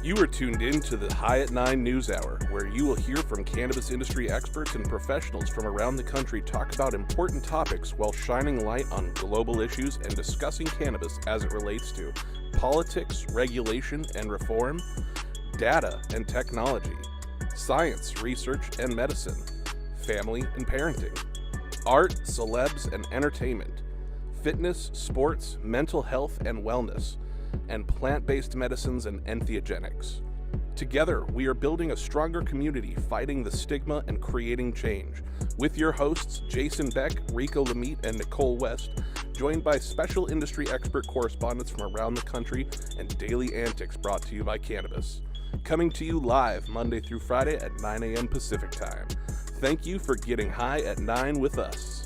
You are tuned in to the High at 9 News Hour, where you will hear from cannabis industry experts and professionals from around the country talk about important topics while shining light on global issues and discussing cannabis as it relates to politics, regulation and reform, data and technology, science, research and medicine, family and parenting, art, celebs and entertainment, fitness, sports, mental health and wellness, and plant-based medicines and entheogenics. Together, we are building a stronger community, fighting the stigma and creating change. With your hosts, Jason Beck, Rico Lamite, and Nicole West, joined by special industry expert correspondents from around the country and daily antics brought to you by Cannabis. Coming to you live Monday through Friday at 9 a.m. Pacific Time. Thank you for getting high at 9 with us.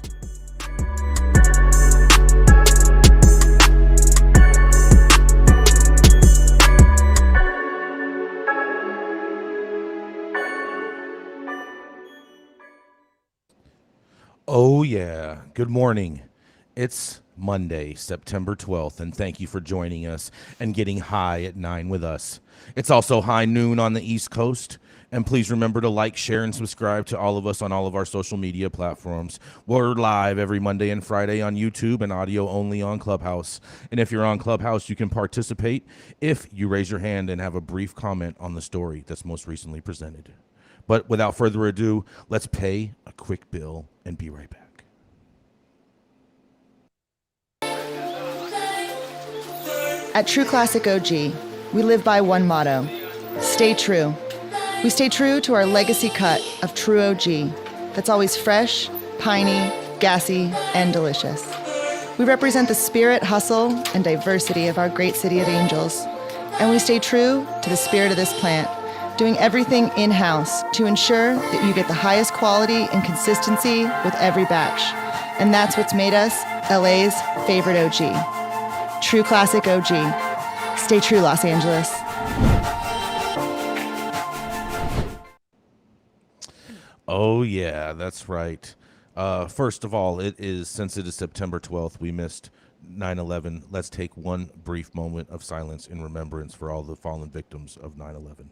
Oh, yeah. Good morning. It's Monday, September 12th, and thank you for joining us and getting high at 9 with us. It's also high noon on the East Coast, and please remember to like, share, and subscribe to all of us on all of our social media platforms. We're live every Monday and Friday on YouTube and audio only on Clubhouse. And if you're on Clubhouse, you can participate if you raise your hand and have a brief comment on the story that's most recently presented. But without further ado, let's pay a quick bill and be right back. At True Classic OG, we live by one motto: stay true. We stay true to our legacy cut of True OG that's always fresh, piney, gassy, and delicious. We represent the spirit, hustle, and diversity of our great city of Angels, and we stay true to the spirit of this plant, doing everything in-house to ensure that you get the highest quality and consistency with every batch. And that's what's made us LA's favorite OG. True Classic OG. Stay true, Los Angeles. Oh, yeah, that's right. First of all, since it is September 12th, we missed 9/11. Let's take one brief moment of silence in remembrance for all the fallen victims of 9/11.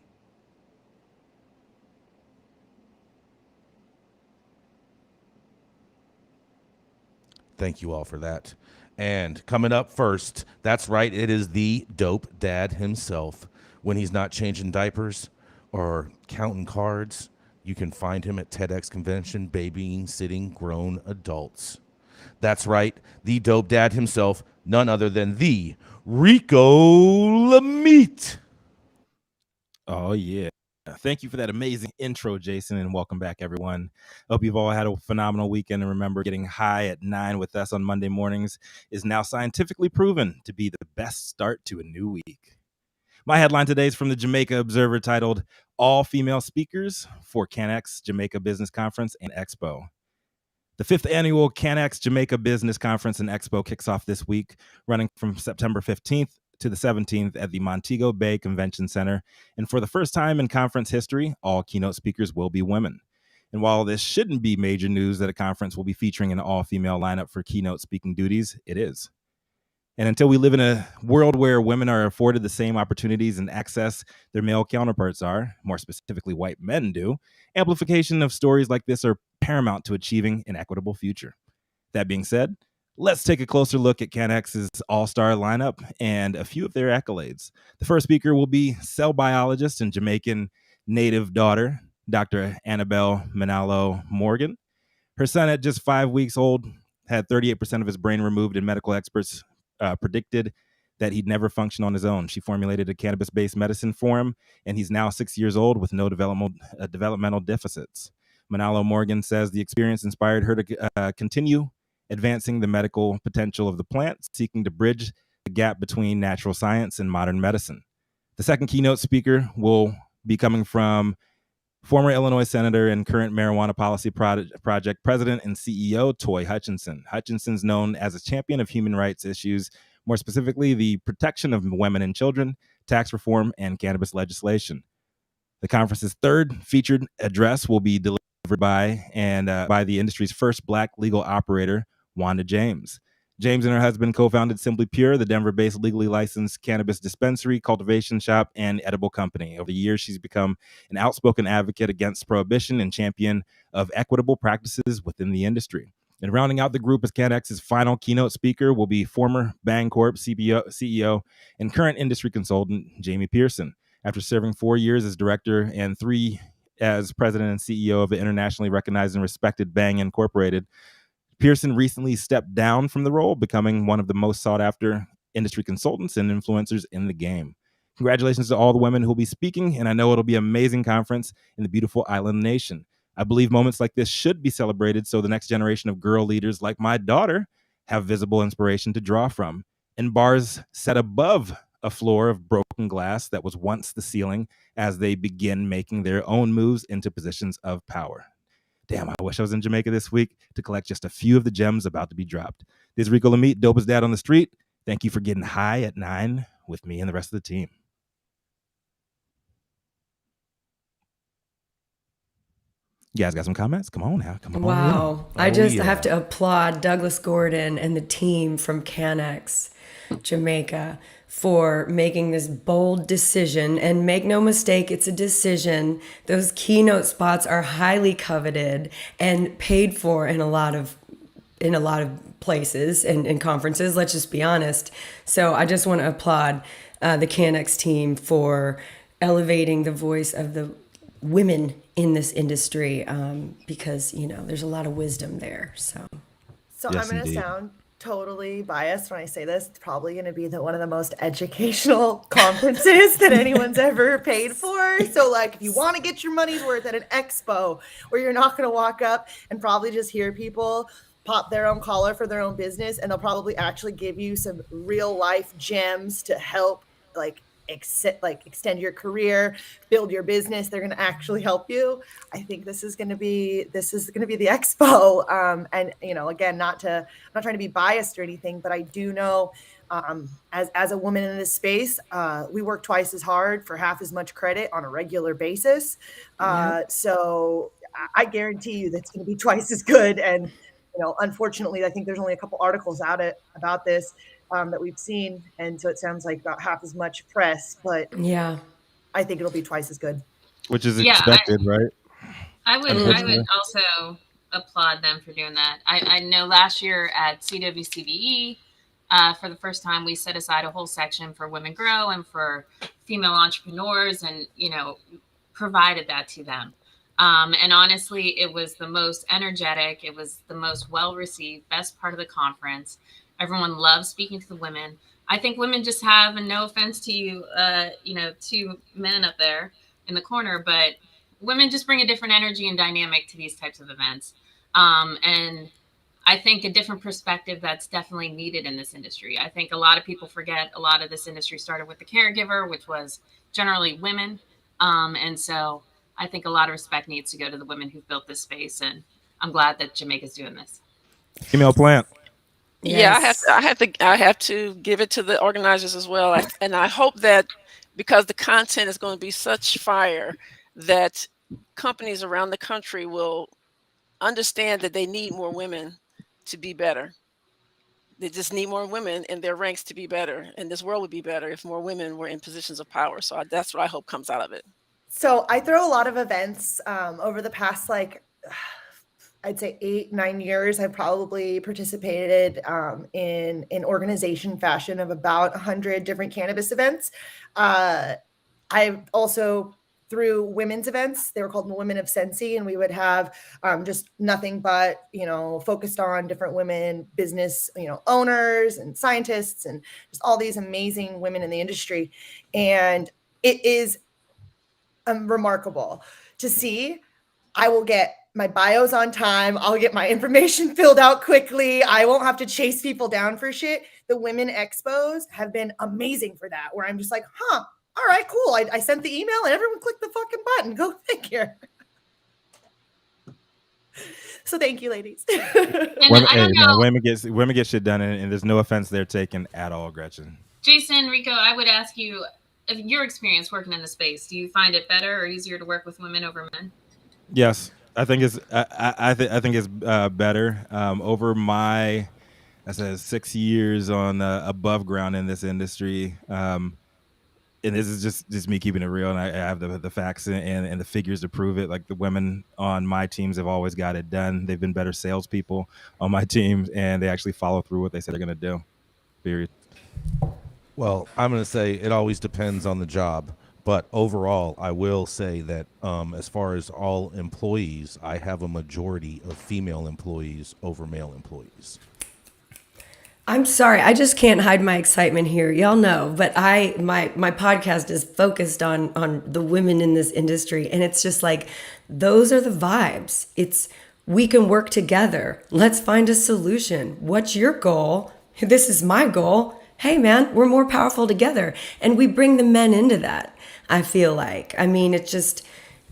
Thank you all for that. And coming up first, that's right, it is the dope dad himself. When he's not changing diapers or counting cards, you can find him at TEDx convention babying sitting grown adults. That's right, the dope dad himself, none other than the Rico Lamite. Oh, yeah. Thank you for that amazing intro, Jason, and welcome back, everyone. Hope you've all had a phenomenal weekend, and remember, getting high at 9 with us on Monday mornings is now scientifically proven to be the best start to a new week. My headline today is from the Jamaica Observer titled, All Female Speakers for CanX Jamaica Business Conference and Expo. The 5th annual CanX Jamaica Business Conference and Expo kicks off this week, running from September 15th to the 17th at the Montego Bay Convention Center. And for the first time in conference history, all keynote speakers will be women. And while this shouldn't be major news that a conference will be featuring an all-female lineup for keynote speaking duties, it is. And until we live in a world where women are afforded the same opportunities and access their male counterparts are, more specifically white men do, amplification of stories like this are paramount to achieving an equitable future. That being said, let's take a closer look at CanX's all-star lineup and a few of their accolades. The first speaker will be cell biologist and Jamaican native daughter, Dr. Annabelle Manalo Morgan. Her son, at just 5 weeks old, had 38% of his brain removed, and medical experts predicted that he'd never function on his own. She formulated a cannabis-based medicine for him, and he's now 6 years old with no developmental deficits. Manalo Morgan says the experience inspired her to continue advancing the medical potential of the plant, seeking to bridge the gap between natural science and modern medicine. The second keynote speaker will be coming from former Illinois Senator and current Marijuana Policy Project President and CEO, Toy Hutchinson. Hutchinson's known as a champion of human rights issues, more specifically the protection of women and children, tax reform, and cannabis legislation. The conference's third featured address will be delivered by the industry's first Black legal operator, Wanda James. James and her husband co-founded Simply Pure, the Denver-based legally licensed cannabis dispensary, cultivation shop, and edible company. Over the years, she's become an outspoken advocate against prohibition and champion of equitable practices within the industry. And rounding out the group as CanX's final keynote speaker will be former Bancorp CEO and current industry consultant Jamie Pearson. After serving 4 years as director and 3 as president and CEO of the internationally recognized and respected Bang Incorporated, Pearson recently stepped down from the role, becoming one of the most sought-after industry consultants and influencers in the game. Congratulations to all the women who will be speaking, and I know it'll be an amazing conference in the beautiful island nation. I believe moments like this should be celebrated so the next generation of girl leaders like my daughter have visible inspiration to draw from, and bars set above a floor of broken glass that was once the ceiling as they begin making their own moves into positions of power. Damn, I wish I was in Jamaica this week to collect just a few of the gems about to be dropped. This is Rico Lamitte, dopest dad on the street. Thank you for getting high at 9 with me and the rest of the team. You guys got some comments? Come on now. Come on. Wow. I have to applaud Douglas Gordon and the team from CanX Jamaica for making this bold decision. And make no mistake, it's a decision. Those keynote spots are highly coveted and paid for in a lot of places and conferences. Let's just be honest. So I just want to applaud the CanX team for elevating the voice of the women in this industry, because there's a lot of wisdom there. So yes, I'm going to sound totally biased when I say this. It's probably going to be one of the most educational conferences that anyone's ever paid for. So if you want to get your money's worth at an expo where you're not going to walk up and probably just hear people pop their own collar for their own business, and they'll probably actually give you some real life gems to help extend your career, build your business. They're going to actually help you. I think this is going to be the expo. And again, I'm not trying to be biased or anything, but I do know, as a woman in this space, we work twice as hard for half as much credit on a regular basis. So I guarantee you that's going to be twice as good. And unfortunately, I think there's only a couple articles out about this that we've seen, and so it sounds like about half as much press, but I think it'll be twice as good, which is expected, right? I would also applaud them for doing that. I know last year at CWCBE, for the first time, we set aside a whole section for Women Grow and for female entrepreneurs, and provided that to them. And honestly, it was the most energetic, it was the most well-received, best part of the conference. Everyone loves speaking to the women. I think women just have, and no offense to you, two men up there in the corner, but women just bring a different energy and dynamic to these types of events. And I think a different perspective that's definitely needed in this industry. I think a lot of people forget a lot of this industry started with the caregiver, which was generally women. And so I think a lot of respect needs to go to the women who've built this space. And I'm glad that Jamaica's doing this. Female plant. Yes. Yeah, I have to give it to the organizers as well. And I hope that because the content is going to be such fire, that companies around the country will understand that they need more women to be better. They just need more women in their ranks to be better. And this world would be better if more women were in positions of power. So that's what I hope comes out of it. So I throw a lot of events over the past, I'd say 8-9 years. I've probably participated in organization fashion of about 100 different cannabis events. I've also through women's events. They were called Women of Sensi, and we would have just nothing but, focused on different women, business, owners and scientists and just all these amazing women in the industry. And it is remarkable to see. I will get my bios on time. I'll get my information filled out quickly. I won't have to chase people down for shit. The women expos have been amazing for that, where I'm just like, all right, cool. I sent the email and everyone clicked the fucking button. Go figure. So thank you, ladies. Women get shit done, and there's no offense they're taken at all, Gretchen. Jason, Rico, I would ask you, your experience working in the space, do you find it better or easier to work with women over men? Yes, I think it's better. Over my I said 6 years on above ground in this industry. And this is just me keeping it real, and I have the facts and the figures to prove it. Like, the women on my teams have always got it done. They've been better salespeople on my teams, and they actually follow through what they said they're going to do. Period. Well, I'm going to say it always depends on the job, but overall, I will say that as far as all employees, I have a majority of female employees over male employees. I'm sorry, I just can't hide my excitement here. Y'all know, but my podcast is focused on the women in this industry, and it's just like, those are the vibes. It's, we can work together. Let's find a solution. What's your goal? This is my goal. Hey man, we're more powerful together. And we bring the men into that, I feel like. I mean, it's just,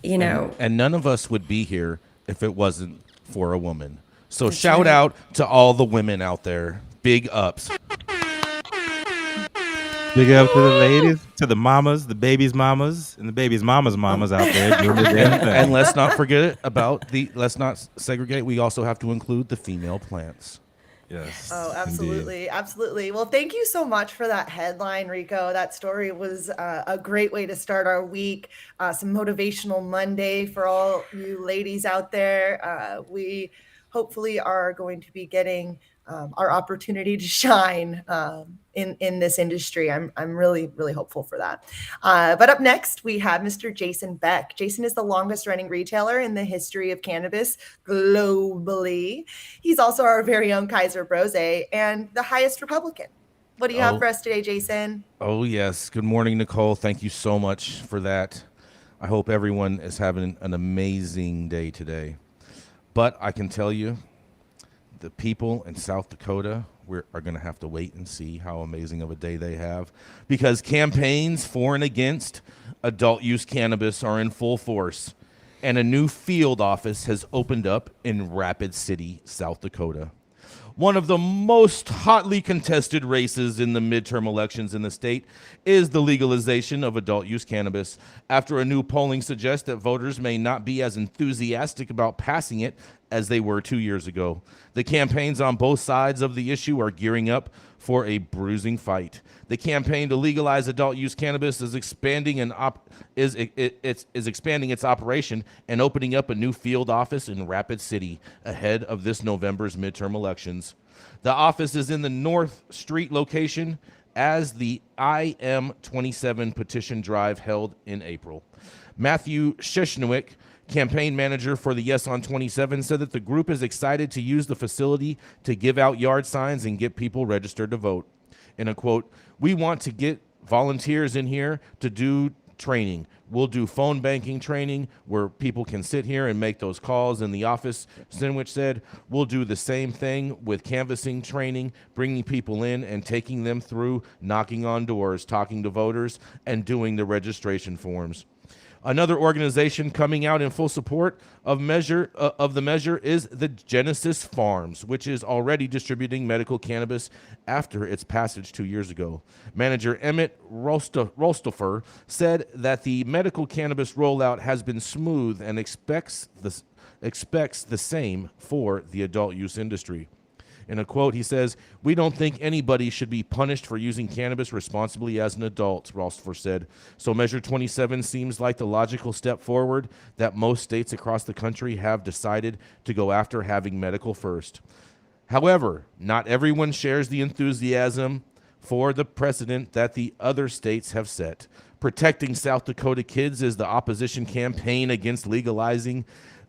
you know. And none of us would be here if it wasn't for a woman. So shout out to all the women out there. Big ups. Big up to the ladies, to the mamas, the babies' mamas, and the babies' mamas' mamas out there doing the damn thing. And let's not forget about let's not segregate. We also have to include the female plants. Yes. Oh, absolutely. Indeed. Absolutely. Well, thank you so much for that headline, Rico. That story was a great way to start our week. Some motivational Monday for all you ladies out there. We hopefully are going to be getting our opportunity to shine in this industry. I'm really, really hopeful for that. But up next, we have Mr. Jason Beck. Jason is the longest running retailer in the history of cannabis globally. He's also our very own Kaiser Brose and the highest Republican. What do you have for us today, Jason? Oh, yes. Good morning, Nicole. Thank you so much for that. I hope everyone is having an amazing day today. But I can tell you, the people in South Dakota are going to have to wait and see how amazing of a day they have, because campaigns for and against adult use cannabis are in full force, and a new field office has opened up in Rapid City, South Dakota. One of the most hotly contested races in the midterm elections in the state is the legalization of adult use cannabis, after a new polling suggests that voters may not be as enthusiastic about passing it as they were 2 years ago. The campaigns on both sides of the issue are gearing up for a bruising fight. The campaign to legalize adult use cannabis is expanding expanding its operation and opening up a new field office in Rapid City ahead of this November's midterm elections. The office is in the North Street location, as the IM27 petition drive held in April. Matthew Shishnowick, campaign manager for the Yes on 27, said that the group is excited to use the facility to give out yard signs and get people registered to vote. In a quote, "We want to get volunteers in here to do training. We'll do phone banking training where people can sit here and make those calls in the office." Sinwich said, "We'll do the same thing with canvassing training, bringing people in and taking them through knocking on doors, talking to voters, and doing the registration forms." Another organization coming out in full support of the measure is the Genesis Farms, which is already distributing medical cannabis after its passage 2 years ago. Manager Emmett Rolstofer said that the medical cannabis rollout has been smooth and expects the same for the adult use industry. In a quote, he says, "We don't think anybody should be punished for using cannabis responsibly as an adult," Rolstofer said. So Measure 27 seems like the logical step forward that most states across the country have decided to go after having medical first. However, not everyone shares the enthusiasm for the precedent that the other states have set. Protecting South Dakota Kids is the opposition campaign against legalizing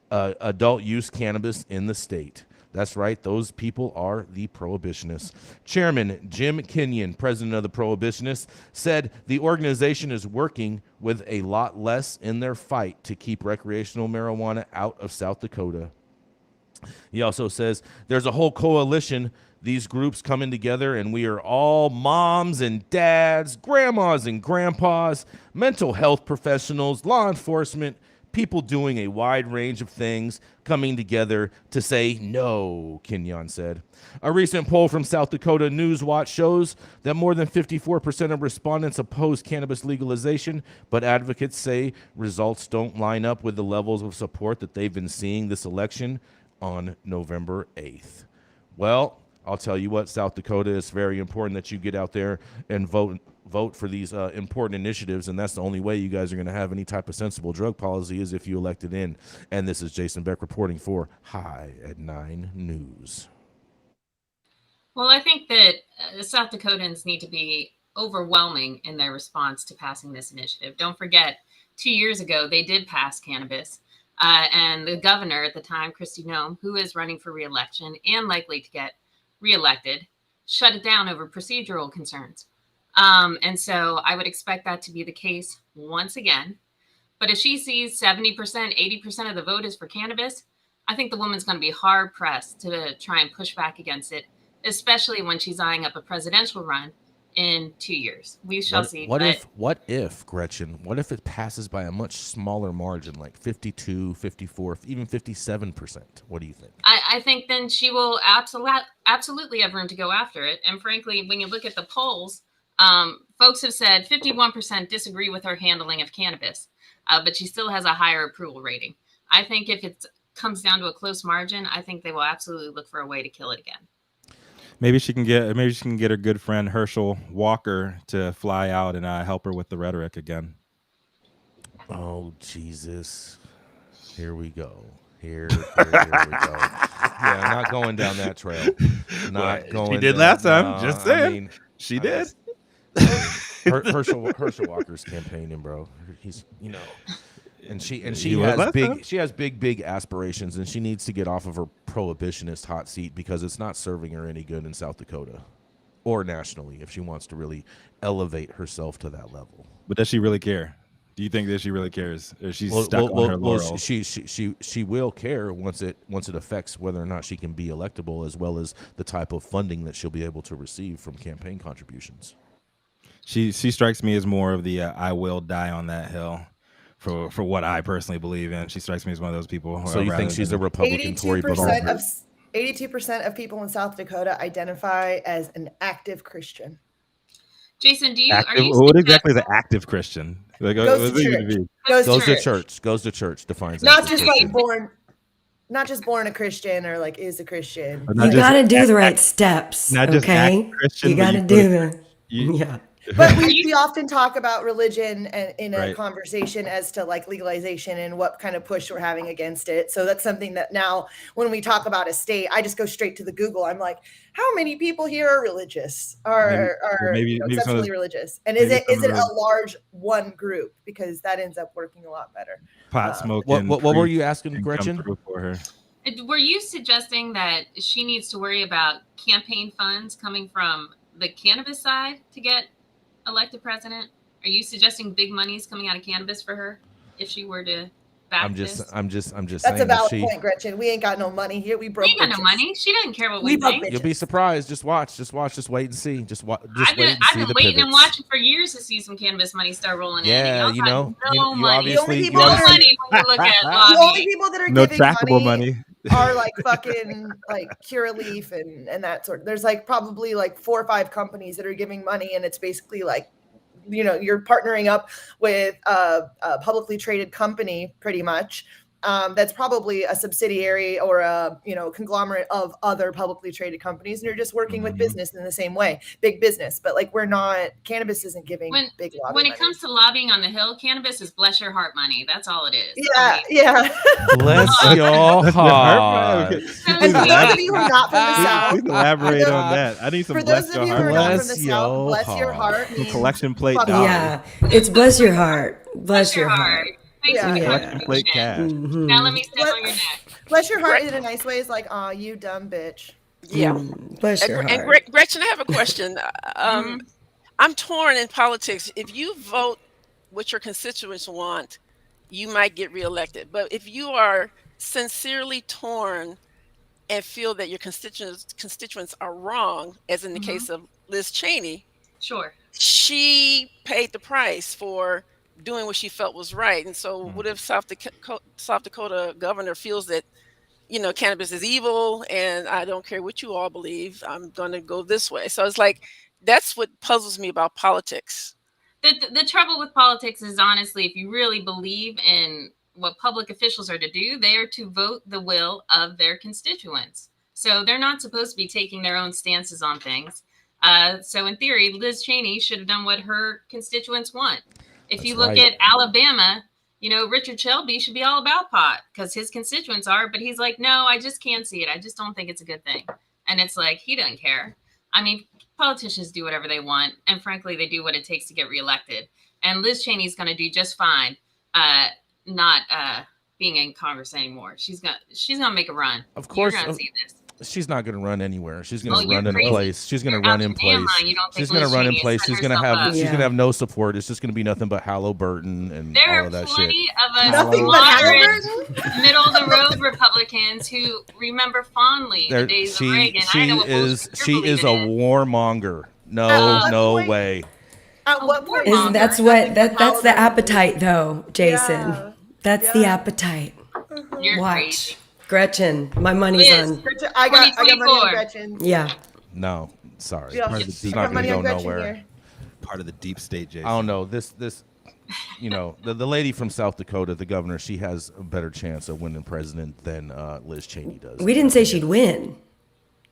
adult use cannabis in the state. That's right, those people are the prohibitionists. Chairman Jim Kenyon, president of the Prohibitionists, said the organization is working with a lot less in their fight to keep recreational marijuana out of South Dakota. He also says there's a whole coalition, these groups coming together, and we are all moms and dads, grandmas and grandpas, mental health professionals, law enforcement, people doing a wide range of things coming together to say no, Kenyon said. A recent poll from South Dakota News Watch shows that more than 54% of respondents oppose cannabis legalization, but advocates say results don't line up with the levels of support that they've been seeing this election on November 8th. Well, I'll tell you what, South Dakota, it's very important that you get out there and vote for these important initiatives, and that's the only way you guys are going to have any type of sensible drug policy is if you elect it in. And this is Jason Beck reporting for High at 9 News. Well, I think that South Dakotans need to be overwhelming in their response to passing this initiative. Don't forget, 2 years ago, they did pass cannabis. And the governor at the time, Kristi Noem, who is running for re-election and likely to get re-elected, shut it down over procedural concerns. And so I would expect that to be the case once again. But if she sees 70%, 80% of the vote is for cannabis, I think the woman's going to be hard pressed to try and push back against it, especially when she's eyeing up a presidential run in 2 years. We shall see. What if, Gretchen, what if it passes by a much smaller margin, like 52, 54, even 57%? What do you think? I think then she will absolutely have room to go after it. And frankly, when you look at the polls, folks have said 51% disagree with her handling of cannabis, but she still has a higher approval rating. I think if it comes down to a close margin, I think they will absolutely look for a way to kill it again. Maybe she can get her good friend Herschel Walker to fly out and help her with the rhetoric again. Oh, Jesus. Here we go. Here we go. Yeah, not going down that trail. Not going. She did last time. Just saying. I mean, she did. Herschel Walker's campaigning, bro. He's, and she has big aspirations, and she needs to get off of her prohibitionist hot seat because it's not serving her any good in South Dakota or nationally if she wants to really elevate herself to that level. But does she really care? Do you think that she really cares? Or she's stuck on her laurels? She will care once it affects whether or not she can be electable, as well as the type of funding that she'll be able to receive from campaign contributions. She strikes me as more of the I will die on that hill. For what I personally believe in, she strikes me as one of those people. So you think she's a Republican Tory? 82% of people in South Dakota identify as an active Christian. Jason, what exactly is an active Christian? Like, goes to church. Goes to church. Defines not just Christian. Not just born a Christian or like is a Christian. You got to do the right steps. Not just okay, Christian, you got to do the yeah. But we often talk about religion in a conversation as to like legalization and what kind of push we're having against it. So that's something that now when we talk about a state, I just go straight to the Google. I'm like, how many people here are religious or exceptionally religious? And is it a large one group? Because that ends up working a lot better. Pot smoking. What were you asking, Gretchen? Were you suggesting that she needs to worry about campaign funds coming from the cannabis side to get elected president? Are you suggesting big money's coming out of cannabis for her if she were to back this? I'm just That's a valid point, Gretchen. We ain't got no money here. We broke. We ain't got no money. She doesn't care what we think. You'll be surprised. Just watch. Just wait and see. I've been waiting and watching for years to see some cannabis money start rolling in. Yeah, you obviously no money when you look at lobby. The only people that are giving trackable money are like fucking like Curaleaf and that sort. There's like probably like 4 or 5 companies that are giving money, and it's basically like, you're partnering up with a publicly traded company pretty much. That's probably a subsidiary or a conglomerate of other publicly traded companies, and you're just working with business in the same way, big business. But like cannabis isn't giving big lobby when it money. comes to lobbying on the Hill, cannabis is bless your heart money. That's all it is. Yeah. Bless your heart. And for those of you who are not from the South, please elaborate on that. I need some. For those of you who are not from the South, bless your heart means collection plate. Yeah, it's bless your heart. Bless your heart. Plate cash. Mm-hmm. Now let me step on your neck. Bless your heart in a nice way is like, "Aw, you dumb bitch." Yeah. Bless your heart. And Gretchen, I have a question. I'm torn in politics. If you vote what your constituents want, you might get reelected. But if you are sincerely torn and feel that your constituents are wrong, as in the case of Liz Cheney, sure, she paid the price for doing what she felt was right. And so what if South Dakota governor feels that, cannabis is evil and I don't care what you all believe, I'm going to go this way. So it's like, that's what puzzles me about politics. The trouble with politics is, honestly, if you really believe in what public officials are to do, they are to vote the will of their constituents. So they're not supposed to be taking their own stances on things. So in theory, Liz Cheney should have done what her constituents want. If you look at Alabama, Richard Shelby should be all about pot because his constituents are, but he's like, no, I just can't see it. I just don't think it's a good thing. And it's like, he doesn't care. I mean, politicians do whatever they want. And frankly, they do what it takes to get reelected. And Liz Cheney's going to do just fine, not being in Congress anymore. She's gonna make a run. Of course. You're gonna see this. She's not going to run anywhere. She's going to run in place. She's going to run in place. She's going to run in place. She's going to have no support. It's just going to be nothing but Halliburton and all of that shit. There are plenty of us moderate, middle of the road Republicans who remember fondly the days of Reagan. She is a warmonger. No way. At what point? That's the appetite, though, Jason. Yeah. That's the appetite. You're Watch. crazy. Gretchen, my money's on. I got money on Gretchen. Yeah. No, sorry. Yeah. Part of the deep, not going to go nowhere. Part of the deep state, Jason. I don't know. This the lady from South Dakota, the governor, she has a better chance of winning president than Liz Cheney does. We didn't say she'd win.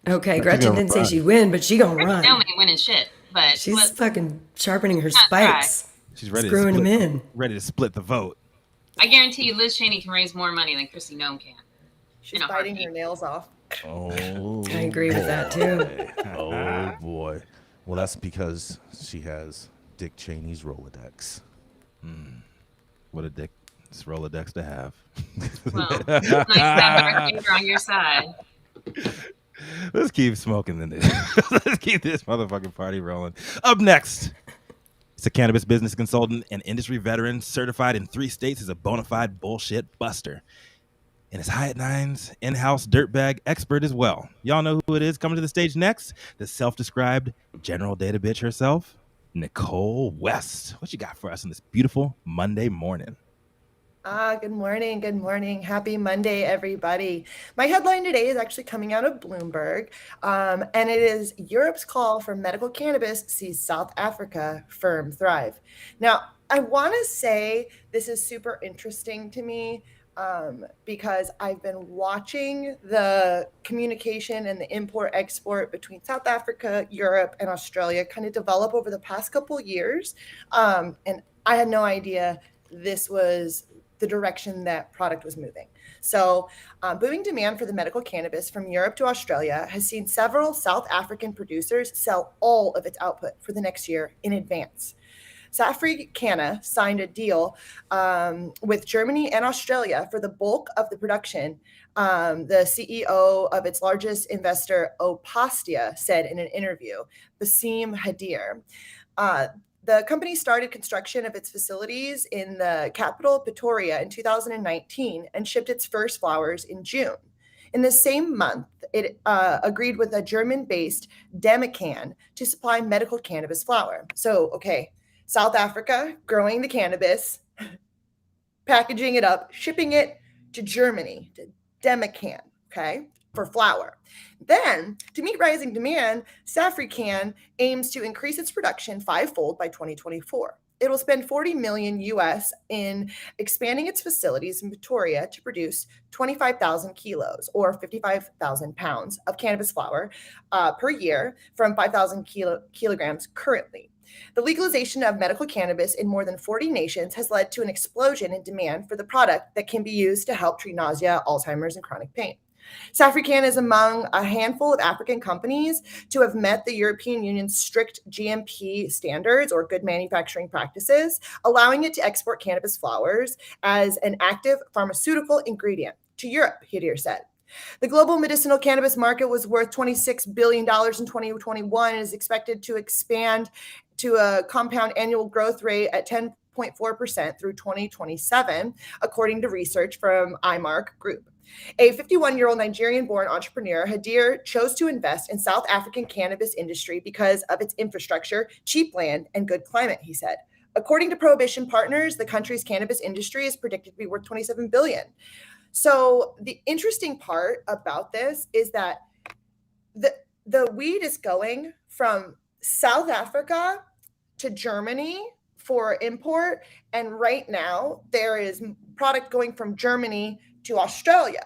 Okay, Gretchen didn't say she'd win, but she gonna run. Gretchen ain't winning shit, but she's fucking sharpening her spikes. She's ready screwing them in. Ready to split the vote. I guarantee you, Liz Cheney can raise more money than Kristi Noem can. She's biting her nails off. Oh, I agree with that too. Oh boy. Well, that's because she has Dick Cheney's Rolodex. What a dick Rolodex to have. Well, nice to have our finger on your side. Let's keep smoking the Let's keep this motherfucking party rolling. Up next, it's a cannabis business consultant and industry veteran certified in 3 states as a bona fide bullshit buster. And it's High at Nine's in-house dirtbag expert as well. Y'all know who it is coming to the stage next? The self-described general data bitch herself, Nicole West. What you got for us on this beautiful Monday morning? Good morning. Good morning. Happy Monday, everybody. My headline today is actually coming out of Bloomberg, and it is Europe's call for medical cannabis sees South Africa firm thrive. Now, I want to say this is super interesting to me because I've been watching the communication and the import-export between South Africa, Europe, and Australia kind of develop over the past couple years, and I had no idea this was the direction that product was moving. So booming demand for the medical cannabis from Europe to Australia has seen several South African producers sell all of its output for the next year in advance. Safricana signed a deal with Germany and Australia for the bulk of the production. The CEO of its largest investor, Opastia, said in an interview, Basim Hadir. The company started construction of its facilities in the capital, Pretoria, in 2019 and shipped its first flowers in June. In the same month, it agreed with a German-based Demacan to supply medical cannabis flower. So, okay, South Africa growing the cannabis, packaging it up, shipping it to Germany, to Demacan, okay, for flower. Then, to meet rising demand, Safrican aims to increase its production 5-fold by 2024. It will spend $40 million US in expanding its facilities in Pretoria to produce 25,000 kilos or 55,000 pounds of cannabis flower per year from 5,000 kilograms currently. The legalization of medical cannabis in more than 40 nations has led to an explosion in demand for the product that can be used to help treat nausea, Alzheimer's, and chronic pain. Safrican is among a handful of African companies to have met the European Union's strict GMP standards or good manufacturing practices, allowing it to export cannabis flowers as an active pharmaceutical ingredient to Europe, Hadir said. The global medicinal cannabis market was worth $26 billion in 2021 and is expected to expand to a compound annual growth rate at 10.4% through 2027, according to research from IMARC Group. A 51-year-old Nigerian-born entrepreneur, Hadir chose to invest in South African cannabis industry because of its infrastructure, cheap land, and good climate, he said. According to Prohibition Partners, the country's cannabis industry is predicted to be worth $27 billion. So the interesting part about this is that the weed is going from South Africa to Germany for import, and right now there is product going from Germany to Australia.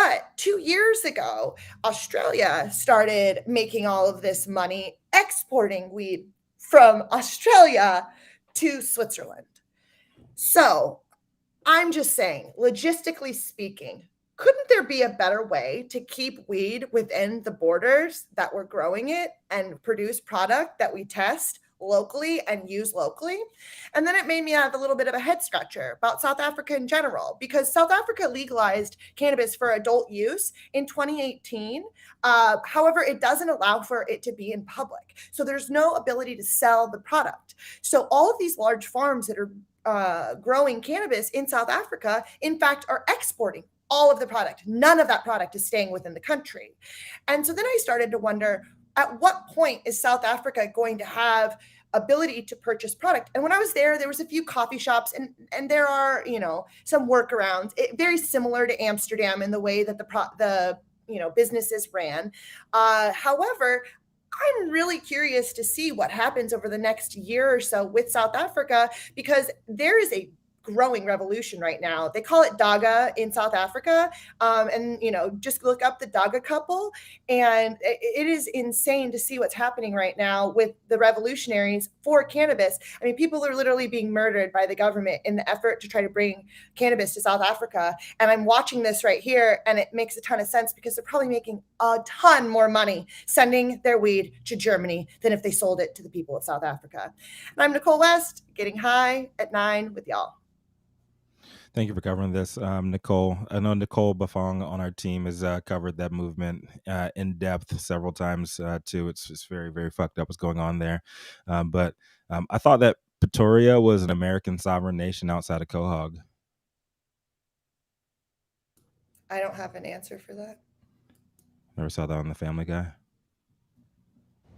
But 2 years ago, Australia started making all of this money exporting weed from Australia to Switzerland. So I'm just saying, logistically speaking, couldn't there be a better way to keep weed within the borders that we're growing it and produce product that we test locally and use locally? And then it made me have a little bit of a head scratcher about South Africa in general, because South Africa legalized cannabis for adult use in 2018. However, it doesn't allow for it to be in public. So there's no ability to sell the product. So all of these large farms that are growing cannabis in South Africa, in fact, are exporting all of the product. None of that product is staying within the country. And so then I started to wonder, at what point is South Africa going to have ability to purchase product? And when I was there was a few coffee shops, and there are, some workarounds, very similar to Amsterdam in the way that the businesses ran. However, I'm really curious to see what happens over the next year or so with South Africa, because there is a growing revolution right now. They call it Daga in South Africa. And, just look up the Daga couple. And it is insane to see what's happening right now with the revolutionaries for cannabis. I mean, people are literally being murdered by the government in the effort to try to bring cannabis to South Africa. And I'm watching this right here, and it makes a ton of sense, because they're probably making a ton more money sending their weed to Germany than if they sold it to the people of South Africa. And I'm Nicole West, getting high at 9 with y'all. Thank you for covering this, Nicole. I know Nicole Bafong on our team has covered that movement in depth several times too. It's very, very fucked up what's going on there. But I thought that Pretoria was an American sovereign nation outside of Quahog. I don't have an answer for that. Never saw that on The Family Guy.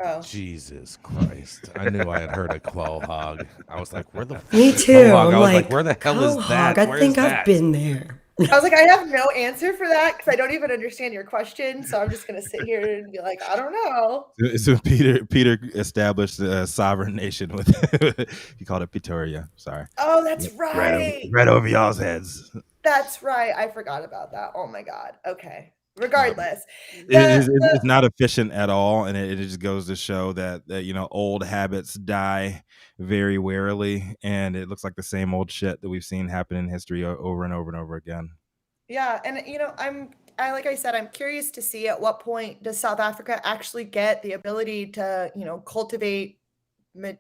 Oh. Jesus Christ. I knew I had heard of Quahog. I was like, where the fuck Me is too. Quahog? I'm I was like, where the hell is that? I Where think is I've that? been there. I was like, I have no answer for that, because I don't even understand your question. So I'm just going to sit here and be like, I don't know. So Peter established a sovereign nation with, he called it Pretoria. Sorry. Oh, that's right. Right over y'all's heads. That's right. I forgot about that. Oh my God. Okay. Regardless, it's not efficient at all, and it just goes to show that old habits die very warily, and it looks like the same old shit that we've seen happen in history over and over and over again. Yeah, and like I said, I'm curious to see at what point does South Africa actually get the ability to cultivate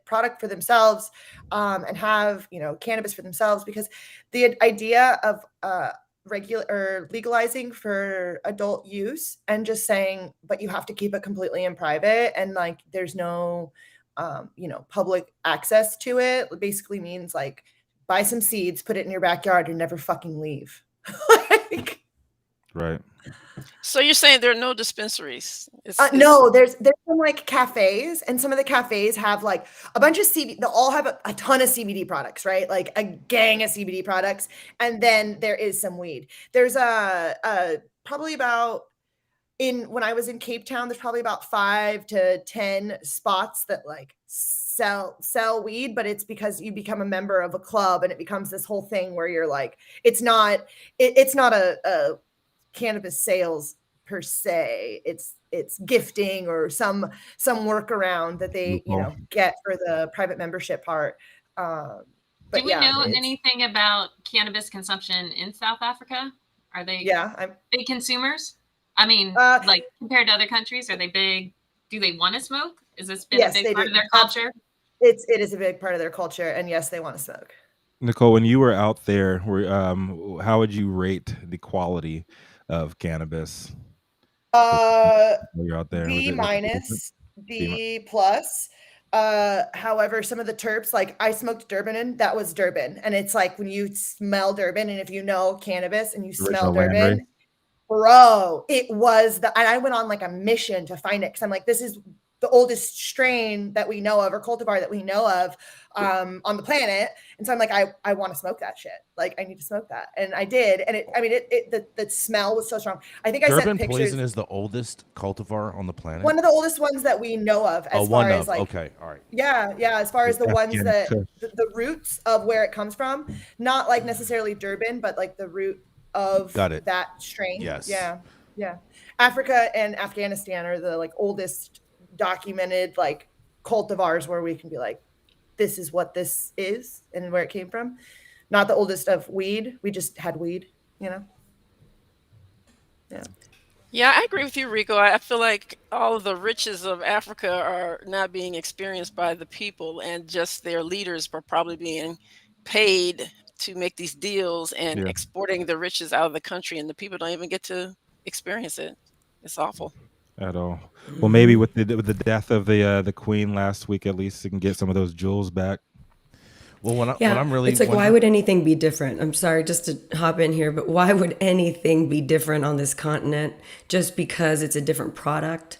product for themselves, and have cannabis for themselves, because the idea of legalizing for adult use and just saying, but you have to keep it completely in private, and like there's no public access to it, basically means like buy some seeds, put it in your backyard, and never fucking leave. Right. So you're saying there are no dispensaries? No, there's some like cafes, and some of the cafes have like a bunch of CBD. They'll all have a ton of CBD products, right? Like a gang of CBD products, and then there is some weed. There's probably about, when I was in Cape Town, there's probably about 5 to 10 spots that like sell weed, but it's because you become a member of a club, and it becomes this whole thing where you're like, it's not a cannabis sales per se. It's gifting or some workaround that they get for the private membership part. But do we know anything about cannabis consumption in South Africa? Are they big consumers? I mean, like compared to other countries, are they big? Do they want to smoke? Is this been a big part of their culture? It is a big part of their culture, and yes, they want to smoke. Nicole, when you were out there, how would you rate the quality of cannabis? You're out there. B minus, B plus. However, some of the terps, like I smoked Durban, and that was Durban, and it's like when you smell Durban, and if you know cannabis and you smell Durban, bro, it was and I went on like a mission to find it, because I'm like, this is the oldest strain that we know of, or cultivar that we know of, on the planet. And so I'm like, I want to smoke that shit. Like, I need to smoke that. And I did. And the smell was so strong. I think Durban I sent pictures. Poison is the oldest cultivar on the planet. One of the oldest ones that we know of, as far as like, okay, all right. Yeah. As far as the ones that the roots of where it comes from, not like necessarily Durban, but like the root of Got it. that strain. Yes. Yeah. Africa and Afghanistan are the like oldest documented like cultivars where we can be like, this is what this is and where it came from. Not the oldest of weed. We just had weed, you know? Yeah. Yeah, I agree with you, Rico. I feel like all of the riches of Africa are not being experienced by the people, and just their leaders are probably being paid to make these deals and Yeah. exporting the riches out of the country, and the people don't even get to experience it. It's awful. At all. Well, maybe with the death of the queen last week, at least you can get some of those jewels back. Well, what Yeah, I'm really it's like, why wondering- would anything be different? I'm sorry, just to hop in here, but why would anything be different on this continent just because it's a different product?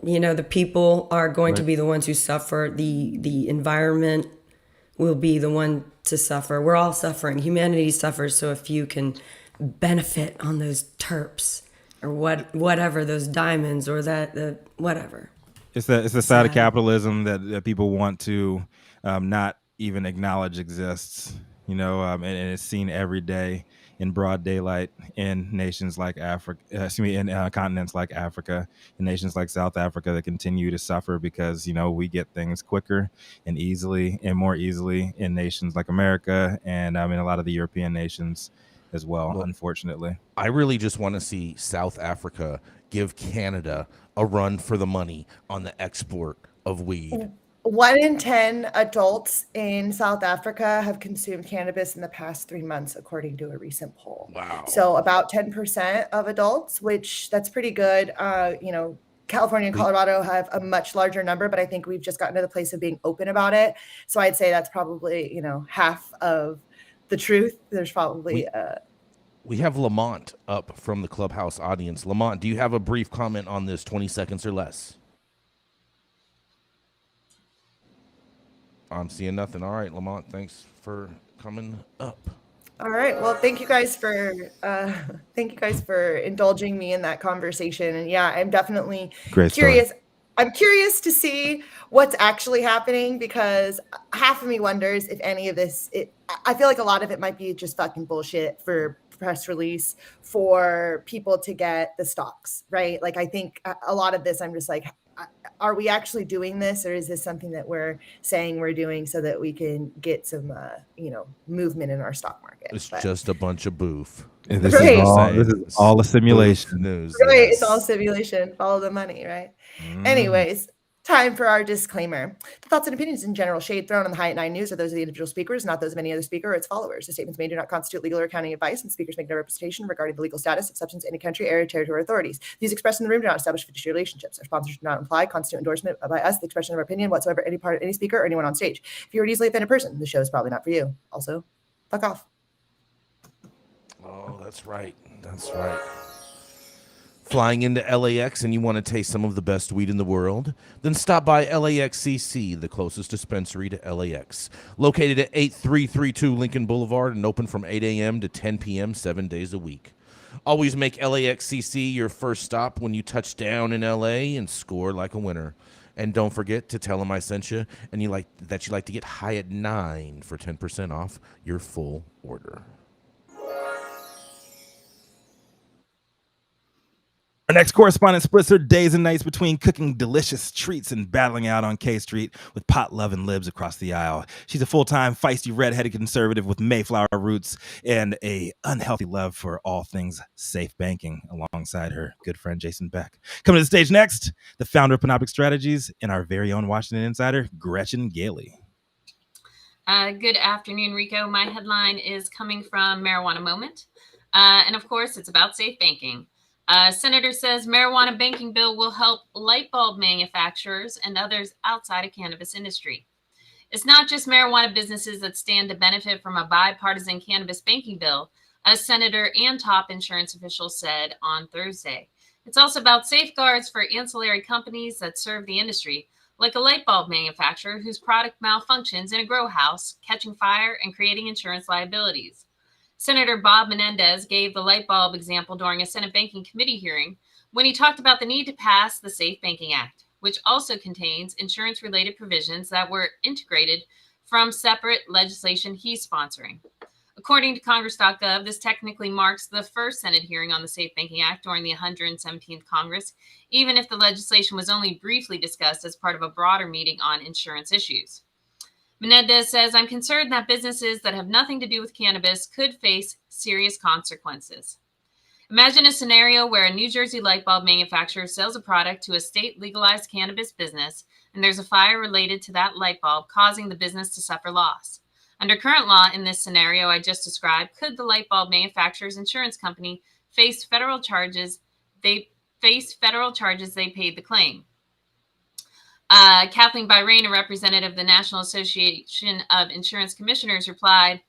You know, the people are going to be the ones who suffer. The environment will be the one to suffer. We're all suffering. Humanity suffers, so if you can benefit on those terps or whatever, those diamonds or the whatever. It's the side of capitalism that people want to not even acknowledge exists, you know, and it's seen every day in broad daylight in nations like Africa, in continents like Africa, in nations like South Africa that continue to suffer because, you know, we get things quicker and easily and more easily in nations like America and in a lot of the European nations as well, unfortunately. I really just want to see South Africa give Canada a run for the money on the export of weed. 1 in 10 adults in South Africa have consumed cannabis in the past 3 months, according to a recent poll. Wow. So about 10% of adults, which that's pretty good. You know, California and Colorado have a much larger number, but I think we've just gotten to the place of being open about it. So I'd say that's probably, you know, half of the truth. There's probably we have Lamont up from the Clubhouse audience. Lamont, do you have a brief comment on this, 20 seconds or less? I'm seeing nothing. All right, Lamont, thanks for coming up. All right. Well, thank you guys for indulging me in that conversation. And yeah, I'm definitely curious. I'm curious to see what's actually happening because half of me wonders if any of this. I feel like a lot of it might be just fucking bullshit for press release for people to get the stocks, right? Like I think a lot of this, I'm just like, are we actually doing this, or is this something that we're saying we're doing so that we can get some, movement in our stock market? It's just a bunch of boof. This is all a simulation. News. Right, it's all simulation. Follow the money, right? Anyways, time for our disclaimer. The thoughts and opinions and general shade thrown on the High at 9 News are those of the individual speakers, not those of any other speaker or its followers. The statements made do not constitute legal or accounting advice, and speakers make no representation regarding the legal status of substance in any country, area, territory, or authorities. Views expressed in the room do not establish fiduciary relationships. Our sponsors do not imply constitute endorsement by us, the expression of our opinion whatsoever, any part of any speaker or anyone on stage. If you're an easily offended person, the show is probably not for you. Also, fuck off. Oh, that's right. That's right. Flying into LAX and you want to taste some of the best weed in the world? Then stop by LAXCC, the closest dispensary to LAX. Located at 8332 Lincoln Boulevard and open from 8 a.m. to 10 p.m. 7 days a week. Always make LAXCC your first stop when you touch down in LA and score like a winner. And don't forget to tell them I sent you and you like to get high at 9 for 10% off your full order. Our next correspondent splits her days and nights between cooking delicious treats and battling out on K Street with pot-loving libs across the aisle. She's a full-time, feisty, red-headed conservative with Mayflower roots and a unhealthy love for all things safe banking alongside her good friend Jason Beck. Coming to the stage next, the founder of Panoptic Strategies and our very own Washington insider, Gretchen Gailey. Good afternoon, Rico. My headline is coming from Marijuana Moment. And of course, it's about safe banking. Senator says marijuana banking bill will help light bulb manufacturers and others outside of cannabis industry. It's not just marijuana businesses that stand to benefit from a bipartisan cannabis banking bill, as Senator and top insurance officials said on Thursday. It's also about safeguards for ancillary companies that serve the industry, like a light bulb manufacturer whose product malfunctions in a grow house, catching fire and creating insurance liabilities. Senator Bob Menendez gave the light bulb example during a Senate Banking Committee hearing when he talked about the need to pass the Safe Banking Act, which also contains insurance-related provisions that were integrated from separate legislation he's sponsoring. According to Congress.gov, this technically marks the first Senate hearing on the Safe Banking Act during the 117th Congress, even if the legislation was only briefly discussed as part of a broader meeting on insurance issues. Menendez says, I'm concerned that businesses that have nothing to do with cannabis could face serious consequences. Imagine a scenario where a New Jersey light bulb manufacturer sells a product to a state legalized cannabis business, and there's a fire related to that light bulb, causing the business to suffer loss. Under current law, in this scenario I just described, could the light bulb manufacturer's insurance company face federal charges? They paid the claim. Kathleen Bahrain, a representative of the National Association of Insurance Commissioners, replied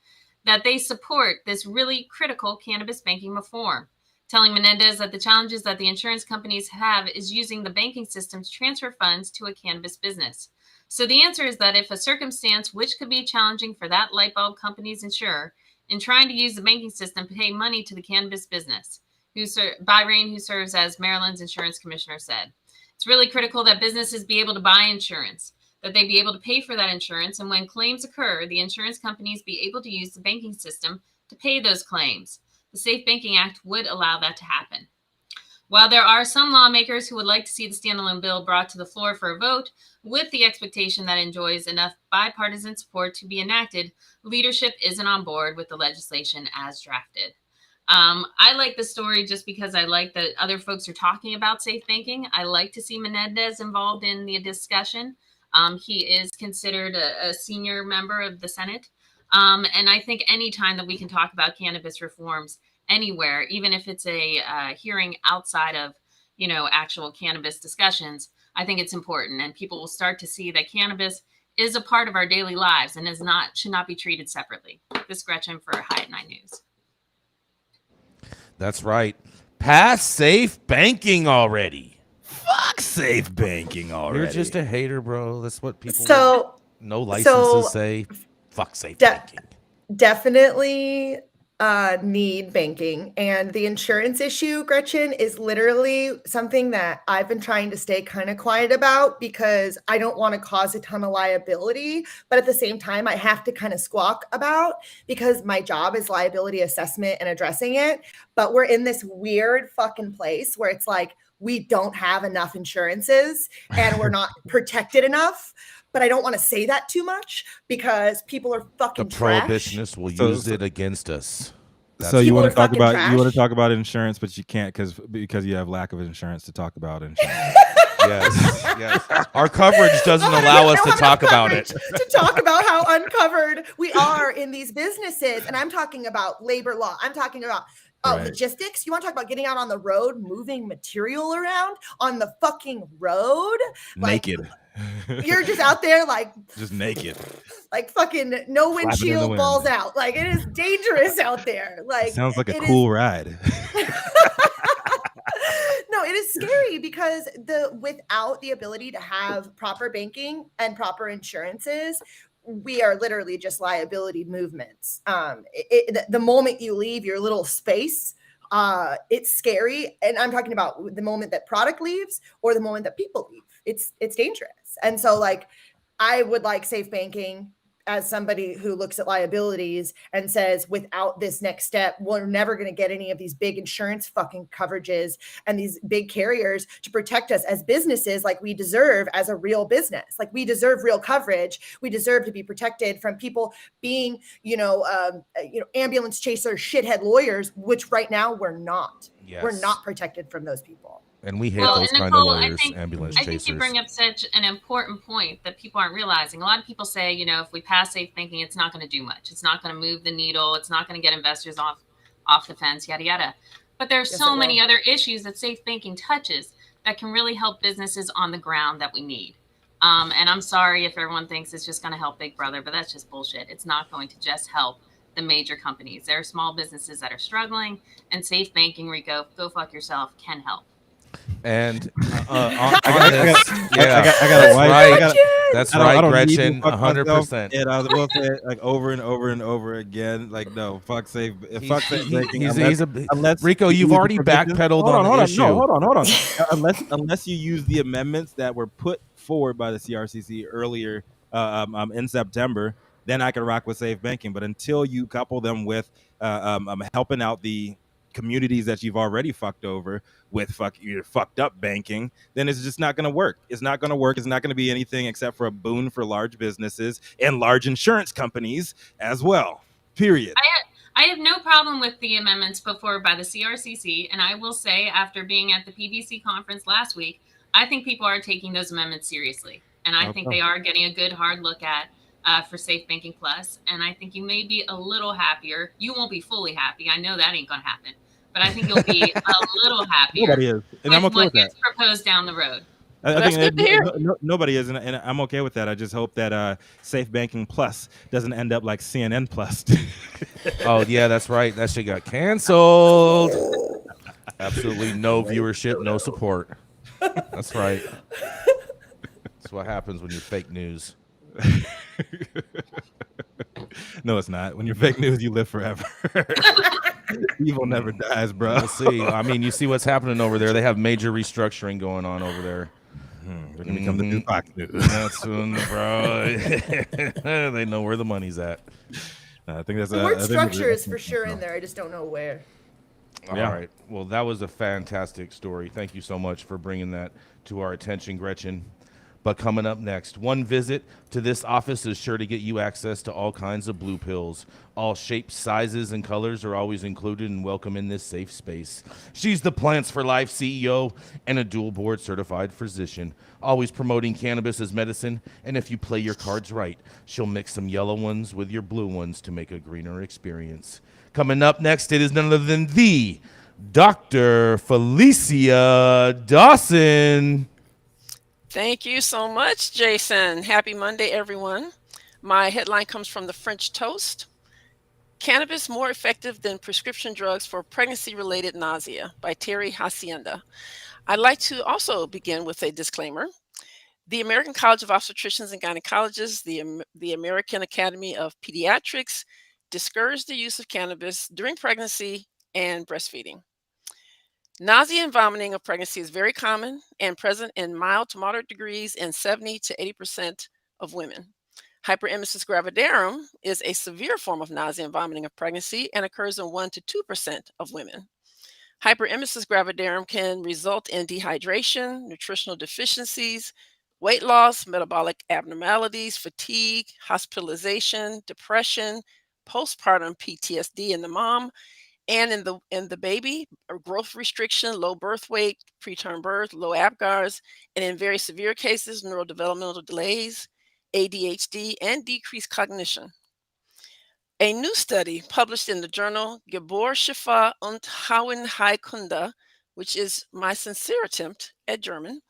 that they support this really critical cannabis banking reform, telling Menendez that the challenges that the insurance companies have is using the banking system to transfer funds to a cannabis business. So the answer is that if a circumstance which could be challenging for that light bulb company's insurer in trying to use the banking system to pay money to the cannabis business, Bahrain, who serves as Maryland's insurance commissioner, said, it's really critical that businesses be able to buy insurance, that they be able to pay for that insurance, and when claims occur, the insurance companies be able to use the banking system to pay those claims. The Safe Banking Act would allow that to happen. While there are some lawmakers who would like to see the standalone bill brought to the floor for a vote with the expectation that it enjoys enough bipartisan support to be enacted, leadership isn't on board with the legislation as drafted. I like the story just because I like that other folks are talking about safe banking. I like to see Menendez involved in the discussion. He is considered a senior member of the Senate. And I think any time that we can talk about cannabis reforms anywhere, even if it's a hearing outside of, actual cannabis discussions, I think it's important. And people will start to see that cannabis is a part of our daily lives and should not be treated separately. This is Gretchen for High at 9 News. That's right. Pass safe banking already. Fuck safe banking already. You're just a hater, bro. That's what people no licenses say. Fuck safe banking. Definitely need banking. And the insurance issue, Gretchen, is literally something that I've been trying to stay kind of quiet about because I don't want to cause a ton of liability. But at the same time, I have to kind of squawk about because my job is liability assessment and addressing it. But we're in this weird fucking place where it's like we don't have enough insurances and we're not protected enough. But I don't want to say that too much because people are fucking trash. The prohibitionists will use it against us. So you want to talk about insurance, but you can't because you have lack of insurance to talk about insurance. Yes. Our coverage doesn't allow us to talk about it. To talk about how uncovered we are in these businesses, and I'm talking about labor law. I'm talking about logistics. You want to talk about getting out on the road, moving material around on the fucking road, naked. You're just out there just naked, fucking no windshield, balls out. It is dangerous out there. Sounds like a cool ride. No, it is scary because without the ability to have proper banking and proper insurances, we are literally just liability movements. The moment you leave your little space, it's scary. And I'm talking about the moment that product leaves or the moment that people leave. It's dangerous. And so I would like safe banking as somebody who looks at liabilities and says, without this next step, we're never going to get any of these big insurance fucking coverages and these big carriers to protect us as businesses like we deserve as a real business. We deserve real coverage. We deserve to be protected from people being, ambulance chaser, shithead lawyers, which right now we're not. Yes. We're not protected from those people. And we hate those kind of lawyers, ambulance chasers. I think you bring up such an important point that people aren't realizing. A lot of people say, if we pass safe banking, it's not going to do much. It's not going to move the needle. It's not going to get investors off the fence, yada, yada. But there's so many other issues that safe banking touches that can really help businesses on the ground that we need. And I'm sorry if everyone thinks it's just going to help Big Brother, but that's just bullshit. It's not going to just help the major companies. There are small businesses that are struggling, and safe banking, Rico, go fuck yourself, can help. And I got a wife. That's right, Gretchen. 100%. And I will say it over and over and over again. No, fuck safe. Fuck safe banking. Rico, you've already backpedaled on the issue. Hold on. Unless you use the amendments that were put forward by the CRCC earlier in September, then I can rock with safe banking. But until you couple them with helping out the communities that you've already fucked over with fucked up banking, then it's just not going to work. It's not going to work. It's not going to be anything except for a boon for large businesses and large insurance companies as well. Period. I have no problem with the amendments put forward by the CRCC, and I will say, after being at the PBC conference last week, I think people are taking those amendments seriously, and I think they are getting a good hard look at for Safe Banking Plus, and I think you may be a little happier. You won't be fully happy. I know that ain't going to happen, but I think you'll be a little happier. Nobody is, and I'm okay with that. What gets proposed down the road. I think nobody is, and I'm okay with that. I just hope that Safe Banking Plus doesn't end up like CNN Plus. Oh, yeah, that's right. That shit got canceled. Absolutely no viewership, no support. That's right. That's what happens when you're fake news. No, it's not. When you're fake news, you live forever. Evil never dies, bro. We'll see. I mean, you see what's happening over there. They have major restructuring going on over there. They're going to become the new Fox News. That's soon, bro. They know where the money's at. I think that's the word structure is for sure in there. I just don't know where. All right. Well, that was a fantastic story. Thank you so much for bringing that to our attention, Gretchen. But coming up next, one visit to this office is sure to get you access to all kinds of blue pills. All shapes, sizes, and colors are always included and welcome in this safe space. She's the Plants for Life CEO and a dual board certified physician, always promoting cannabis as medicine. And if you play your cards right, she'll mix some yellow ones with your blue ones to make a greener experience. Coming up next, it is none other than the Dr. Felicia Dawson. Thank you so much, Jason. Happy Monday, everyone. My headline comes from the French Toast. Cannabis More Effective Than Prescription Drugs for Pregnancy-Related Nausea by Terry Hacienda. I'd like to also begin with a disclaimer. The American College of Obstetricians and Gynecologists, the American Academy of Pediatrics, discourage the use of cannabis during pregnancy and breastfeeding. Nausea and vomiting of pregnancy is very common and present in mild to moderate degrees in 70 to 80% of women. Hyperemesis gravidarum is a severe form of nausea and vomiting of pregnancy and occurs in 1 to 2% of women. Hyperemesis gravidarum can result in dehydration, nutritional deficiencies, weight loss, metabolic abnormalities, fatigue, hospitalization, depression, postpartum PTSD in the mom, and in the baby, or growth restriction, low birth weight, preterm birth, low APGARs, and in very severe cases, neurodevelopmental delays, ADHD, and decreased cognition. A new study published in the journal Geburtshilfe und Frauenheilkunde, which is my sincere attempt at German,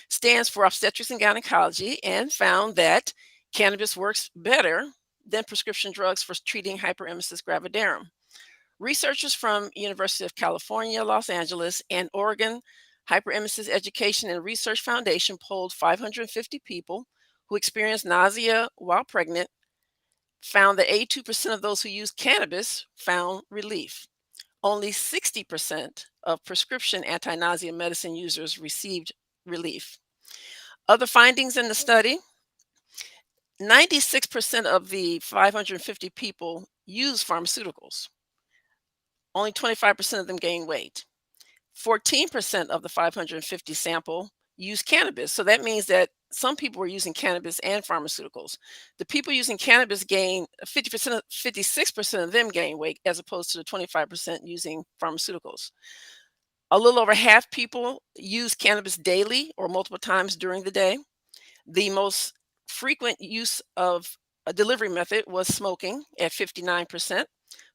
stands for obstetrics and gynecology, and found that cannabis works better than prescription drugs for treating hyperemesis gravidarum. Researchers from University of California, Los Angeles, and Oregon Hyperemesis Education and Research Foundation polled 550 people who experienced nausea while pregnant, found that 82% of those who used cannabis found relief. Only 60% of prescription anti-nausea medicine users received relief. Other findings in the study: 96% of the 550 people used pharmaceuticals. Only 25% of them gained weight. 14% of the 550 sample used cannabis. So that means that some people were using cannabis and pharmaceuticals. The people using cannabis gained 56% of them gained weight, as opposed to the 25% using pharmaceuticals. A little over half people use cannabis daily or multiple times during the day. The most frequent use of a delivery method was smoking at 59%,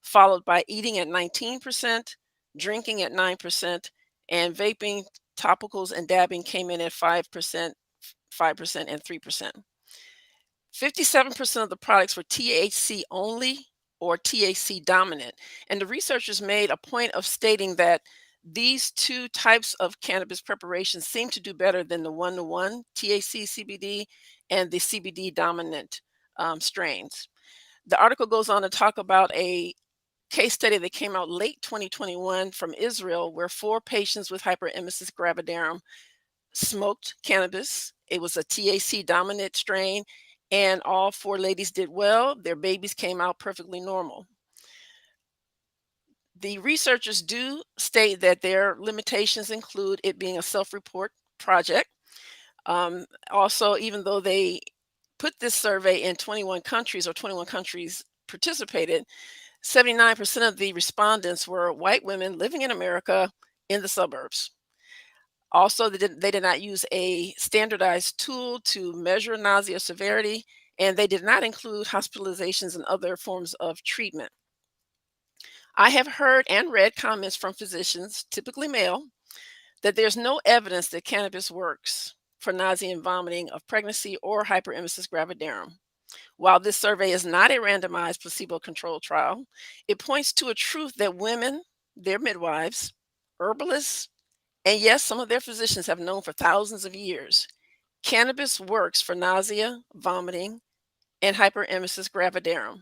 followed by eating at 19%, drinking at 9%, and vaping, topicals, and dabbing came in at 5%, and 3%. 57% of the products were THC only or THC dominant. And the researchers made a point of stating that these two types of cannabis preparations seem to do better than the one-to-one THC CBD and the CBD dominant strains. The article goes on to talk about a case study that came out late 2021 from Israel, where 4 patients with hyperemesis gravidarum smoked cannabis. It was a THC dominant strain, and all 4 ladies did well. Their babies came out perfectly normal. The researchers do state that their limitations include it being a self-report project. Also, even though they put this survey in 21 countries, or 21 countries participated, 79% of the respondents were white women living in America in the suburbs. Also, they did not use a standardized tool to measure nausea severity, and they did not include hospitalizations and other forms of treatment. I have heard and read comments from physicians, typically male, that there's no evidence that cannabis works for nausea and vomiting of pregnancy or hyperemesis gravidarum. While this survey is not a randomized placebo-controlled trial, it points to a truth that women, their midwives, herbalists, and yes, some of their physicians have known for thousands of years. Cannabis works for nausea, vomiting, and hyperemesis gravidarum.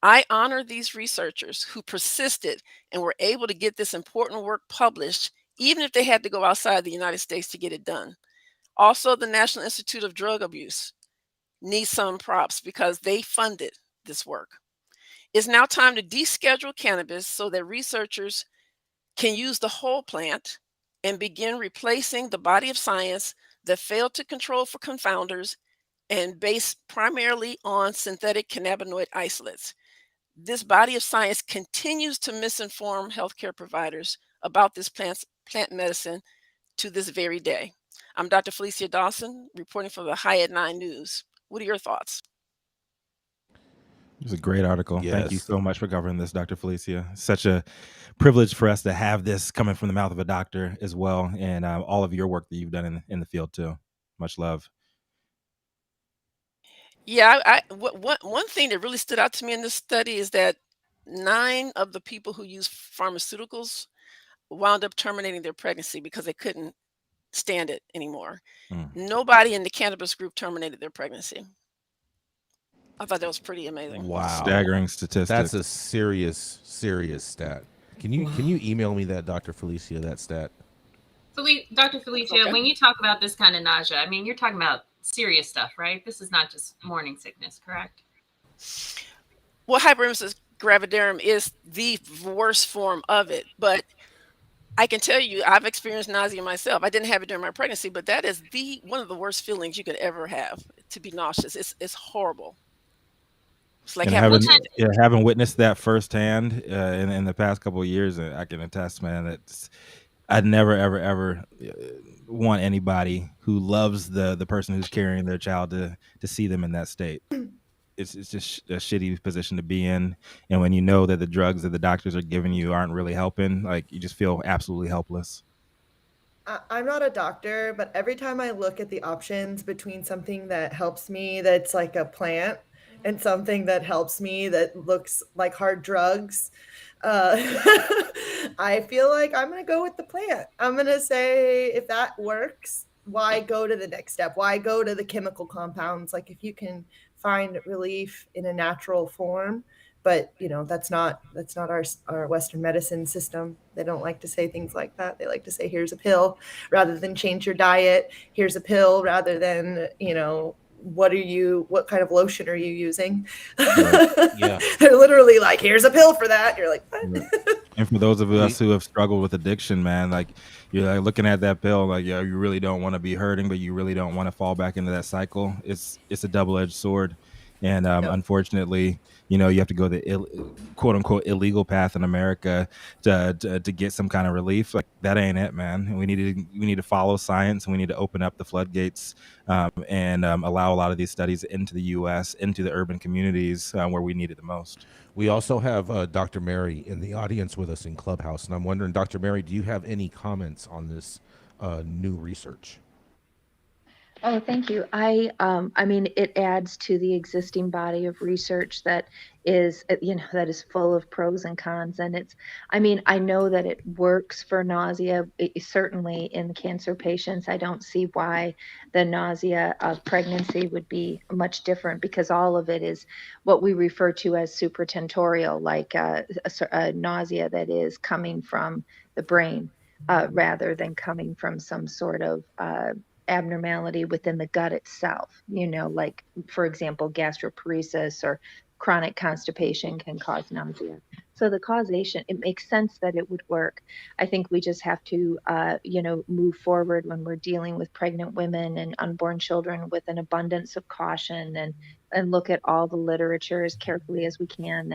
I honor these researchers who persisted and were able to get this important work published, even if they had to go outside the United States to get it done. Also, the National Institute of Drug Abuse needs some props because they funded this work. It's now time to deschedule cannabis so that researchers can use the whole plant and begin replacing the body of science that failed to control for confounders and based primarily on synthetic cannabinoid isolates. This body of science continues to misinform healthcare providers about this plant medicine to this very day. I'm Dr. Felicia Dawson, reporting for the High at 9 News. What are your thoughts? It was a great article. Thank you Yes. so much for covering this, Dr. Felicia. Such a privilege for us to have this coming from the mouth of a doctor as well, and all of your work that you've done in the field too. Much love. Yeah, one thing that really stood out to me in this study is that 9 of the people who used pharmaceuticals wound up terminating their pregnancy because they couldn't stand it anymore. Nobody in the cannabis group terminated their pregnancy. I thought that was pretty amazing. Wow. Staggering statistics. That's a serious stat. Can you email me that, Dr. Felicia, that stat? Dr. Felicia, Okay. when you talk about this kind of nausea, I mean, you're talking about serious stuff, right? This is not just morning sickness, correct? Well, hyperemesis gravidarum is the worst form of it, but I can tell you, I've experienced nausea myself. I didn't have it during my pregnancy, but that is one of the worst feelings you could ever have, to be nauseous. It's horrible. It's like and having witnessed that firsthand in the past couple of years, I can attest, man, that I'd never, ever want anybody who loves the person who's carrying their child to see them in that state. It's just a shitty position to be in. And when you know that the drugs that the doctors are giving you aren't really helping, like, you just feel absolutely helpless. I'm not a doctor, but every time I look at the options between something that helps me that's like a plant and something that helps me that looks like hard drugs, I feel like I'm going to go with the plant. I'm going to say, if that works, why go to the next step? Why go to the chemical compounds? Like, if you can find relief in a natural form, but that's not our Western medicine system. They don't like to say things like that. They like to say, here's a pill, rather than change your diet. Here's a pill, rather than what kind of lotion are you using? Right. Yeah. They're literally like, here's a pill for that. You're like, what? Right. And for those of us who have struggled with addiction, man, like, you're like looking at that pill, like, yeah, you really don't want to be hurting, but you really don't want to fall back into that cycle. It's a double-edged sword. And unfortunately, you have to go the quote unquote illegal path in America to get some kind of relief. Like, that ain't it, man. We need to follow science, and we need to open up the floodgates and allow a lot of these studies into the U.S., into the urban communities where we need it the most. We also have Dr. Mary in the audience with us in Clubhouse, and I'm wondering, Dr. Mary, do you have any comments on this new research? Oh, thank you. I mean, it adds to the existing body of research that is, that is full of pros and cons. And I know that it works for nausea, certainly in cancer patients. I don't see why the nausea of pregnancy would be much different, because all of it is what we refer to as supratentorial, like a nausea that is coming from the brain rather than coming from some sort of abnormality within the gut itself, like, for example, gastroparesis or chronic constipation can cause nausea. So the causation, it makes sense that it would work. I think we just have to, move forward when we're dealing with pregnant women and unborn children with an abundance of caution, and look at all the literature as carefully as we can,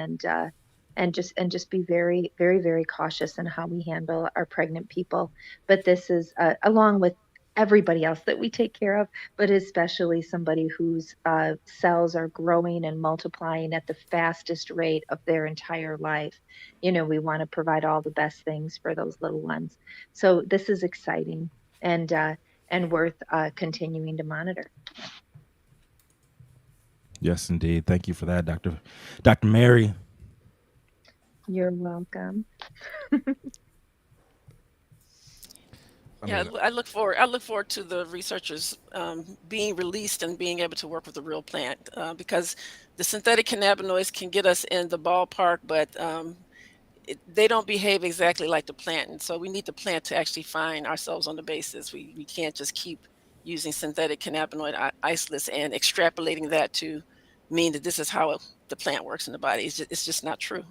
and just be very, very, very cautious in how we handle our pregnant people. But this is along with everybody else that we take care of, but especially somebody whose cells are growing and multiplying at the fastest rate of their entire life. We want to provide all the best things for those little ones. So this is exciting and worth continuing to monitor. Yes, indeed. Thank you for that, Dr. Mary. You're welcome. Yeah, I look forward to the researchers being released and being able to work with the real plant, because the synthetic cannabinoids can get us in the ballpark, but they don't behave exactly like the plant. And so we need the plant to actually find ourselves on the basis. We can't just keep using synthetic cannabinoid isolates and extrapolating that to mean that this is how the plant works in the body. It's just not true.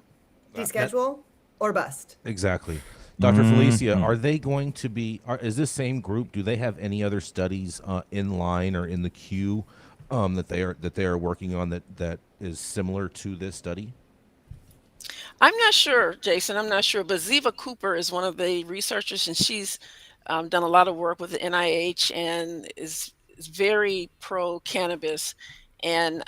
Deschedule or bust. Exactly. Dr. Felicia, are they going to be, is this same group, do they have any other studies in line or in the queue that they are working on that is similar to this study? I'm not sure, Jason. I'm not sure. But Ziva Cooper is one of the researchers, and she's done a lot of work with the NIH and is very pro-cannabis. And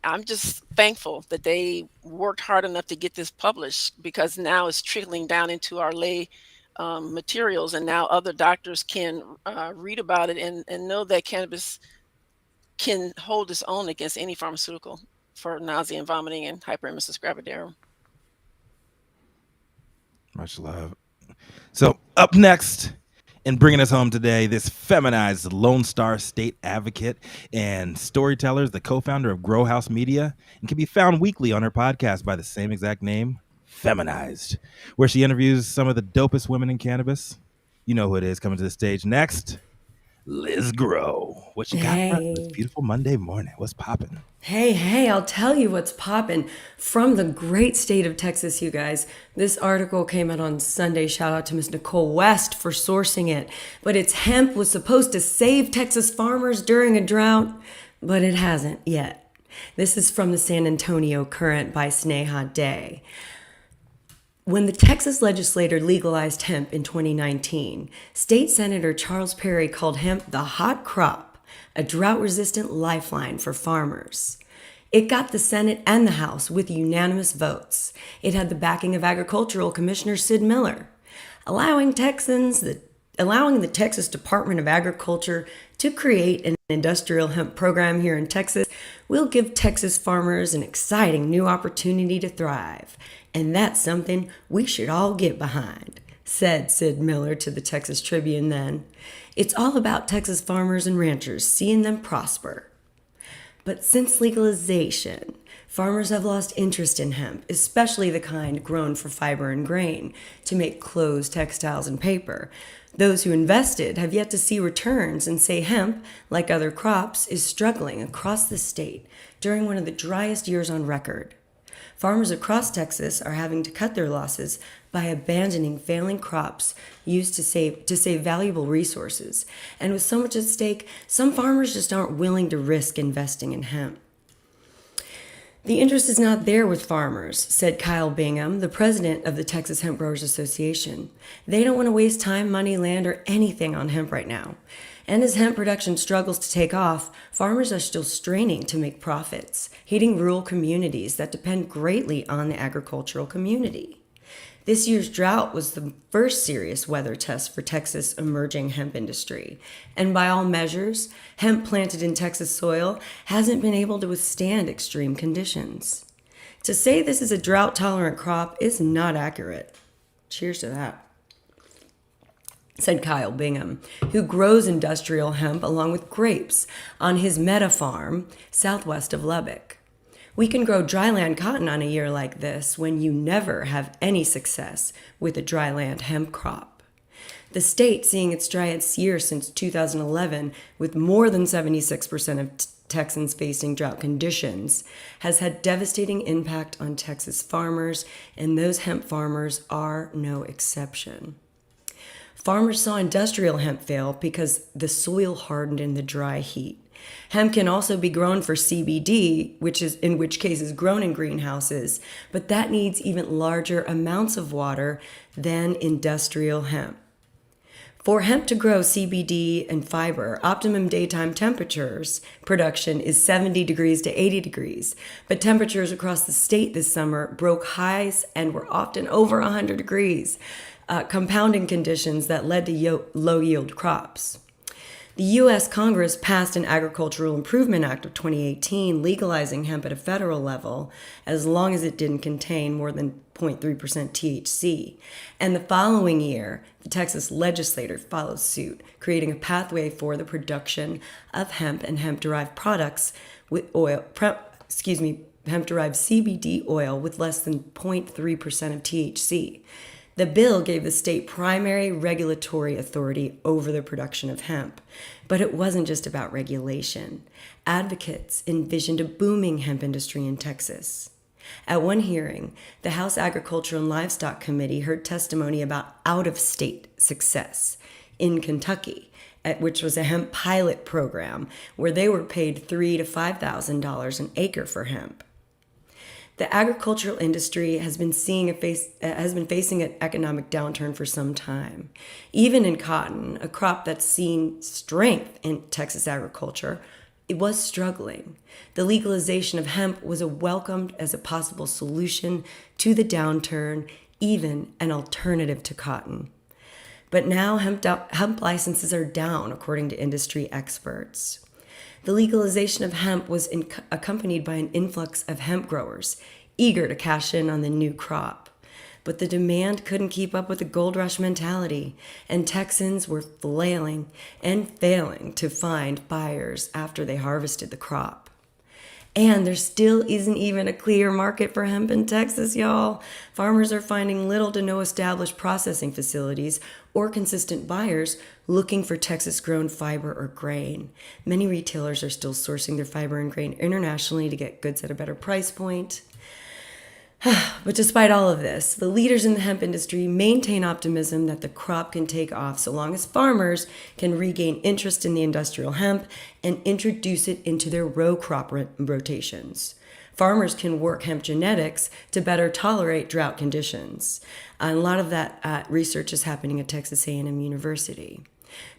I'm just thankful that they worked hard enough to get this published, because now it's trickling down into our lay materials, and now other doctors can read about it and know that cannabis can hold its own against any pharmaceutical for nausea and vomiting and hyperemesis gravidarum. Much love. So up next, and bringing us home today, this feminized Lone Star State advocate and storyteller is the co-founder of Grow House Media and can be found weekly on her podcast by the same exact name, Feminized, where she interviews some of the dopest women in cannabis. You know who it is coming to the stage next. Liz Grow. What you got for us this beautiful Monday morning? What's popping? Hey, I'll tell you what's popping from the great state of Texas, you guys. This article came out on Sunday. Shout out to Miss Nicole West for sourcing it. But it's hemp was supposed to save Texas farmers during a drought, but it hasn't yet. This is from the San Antonio Current by Sneha Day. When the Texas legislature legalized hemp in 2019, State Senator Charles Perry called hemp the hot crop, a drought-resistant lifeline for farmers. It got the Senate and the House with unanimous votes. It had the backing of Agricultural Commissioner Sid Miller, allowing the Texas Department of Agriculture to create an industrial hemp program here in Texas will give Texas farmers an exciting new opportunity to thrive. And that's something we should all get behind, said Sid Miller to the Texas Tribune then. It's all about Texas farmers and ranchers, seeing them prosper. But since legalization, farmers have lost interest in hemp, especially the kind grown for fiber and grain to make clothes, textiles, and paper. Those who invested have yet to see returns and say hemp, like other crops, is struggling across the state during one of the driest years on record. Farmers across Texas are having to cut their losses by abandoning failing crops used to save valuable resources. And with so much at stake, some farmers just aren't willing to risk investing in hemp. The interest is not there with farmers, said Kyle Bingham, the president of the Texas Hemp Growers Association. They don't want to waste time, money, land, or anything on hemp right now. And as hemp production struggles to take off, farmers are still straining to make profits, hitting rural communities that depend greatly on the agricultural community. This year's drought was the first serious weather test for Texas' emerging hemp industry. And by all measures, hemp planted in Texas soil hasn't been able to withstand extreme conditions. To say this is a drought-tolerant crop is not accurate. Cheers to that, said Kyle Bingham, who grows industrial hemp along with grapes on his Meta farm southwest of Lubbock. We can grow dryland cotton on a year like this when you never have any success with a dryland hemp crop. The state, seeing its driest year since 2011, with more than 76% of Texans facing drought conditions, has had devastating impact on Texas farmers, and those hemp farmers are no exception. Farmers saw industrial hemp fail because the soil hardened in the dry heat. Hemp can also be grown for CBD, in which case is grown in greenhouses, but that needs even larger amounts of water than industrial hemp. For hemp to grow CBD and fiber, optimum daytime temperatures production is 70 degrees to 80 degrees, but temperatures across the state this summer broke highs and were often over 100 degrees, compounding conditions that led to low-yield crops. The U.S. Congress passed an Agricultural Improvement Act of 2018 legalizing hemp at a federal level as long as it didn't contain more than 0.3% THC. And the following year, the Texas legislature followed suit, creating a pathway for the production of hemp and hemp-derived products with hemp-derived CBD oil with less than 0.3% of THC. The bill gave the state primary regulatory authority over the production of hemp. But it wasn't just about regulation. Advocates envisioned a booming hemp industry in Texas. At one hearing, the House Agriculture and Livestock Committee heard testimony about out-of-state success in Kentucky, which was a hemp pilot program where they were paid $3,000 to $5,000 an acre for hemp. The agricultural industry has been facing an economic downturn for some time. Even in cotton, a crop that's seen strength in Texas agriculture, it was struggling. The legalization of hemp was welcomed as a possible solution to the downturn, even an alternative to cotton. But now hemp licenses are down, according to industry experts. The legalization of hemp was accompanied by an influx of hemp growers, eager to cash in on the new crop. But the demand couldn't keep up with the gold rush mentality, and Texans were flailing and failing to find buyers after they harvested the crop. And there still isn't even a clear market for hemp in Texas, y'all. Farmers are finding little to no established processing facilities or consistent buyers looking for Texas-grown fiber or grain. Many retailers are still sourcing their fiber and grain internationally to get goods at a better price point. But despite all of this, the leaders in the hemp industry maintain optimism that the crop can take off so long as farmers can regain interest in the industrial hemp and introduce it into their row crop rotations. Farmers can work hemp genetics to better tolerate drought conditions. And a lot of that research is happening at Texas A&M University.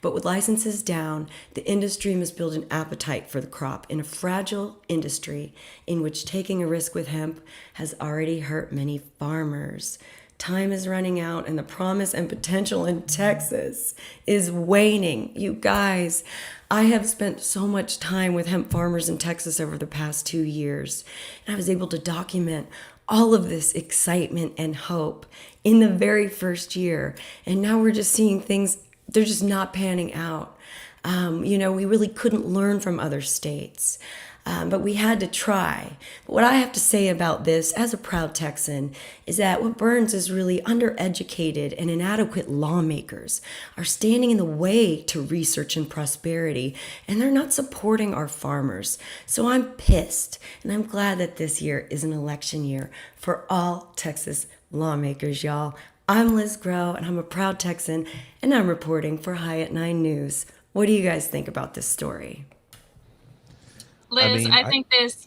But with licenses down, the industry must build an appetite for the crop in a fragile industry in which taking a risk with hemp has already hurt many farmers. Time is running out and the promise and potential in Texas is waning. You guys, I have spent so much time with hemp farmers in Texas over the past 2 years, and I was able to document all of this excitement and hope in the very first year. And now we're just seeing things, they're just not panning out. We really couldn't learn from other states, but we had to try. But what I have to say about this as a proud Texan is that what burns is really undereducated and inadequate lawmakers are standing in the way to research and prosperity, and they're not supporting our farmers. So I'm pissed, and I'm glad that this year is an election year for all Texas lawmakers, y'all. I'm Liz Groh, and I'm a proud Texan, and I'm reporting for High at 9 News. What do you guys think about this story? Liz, I think this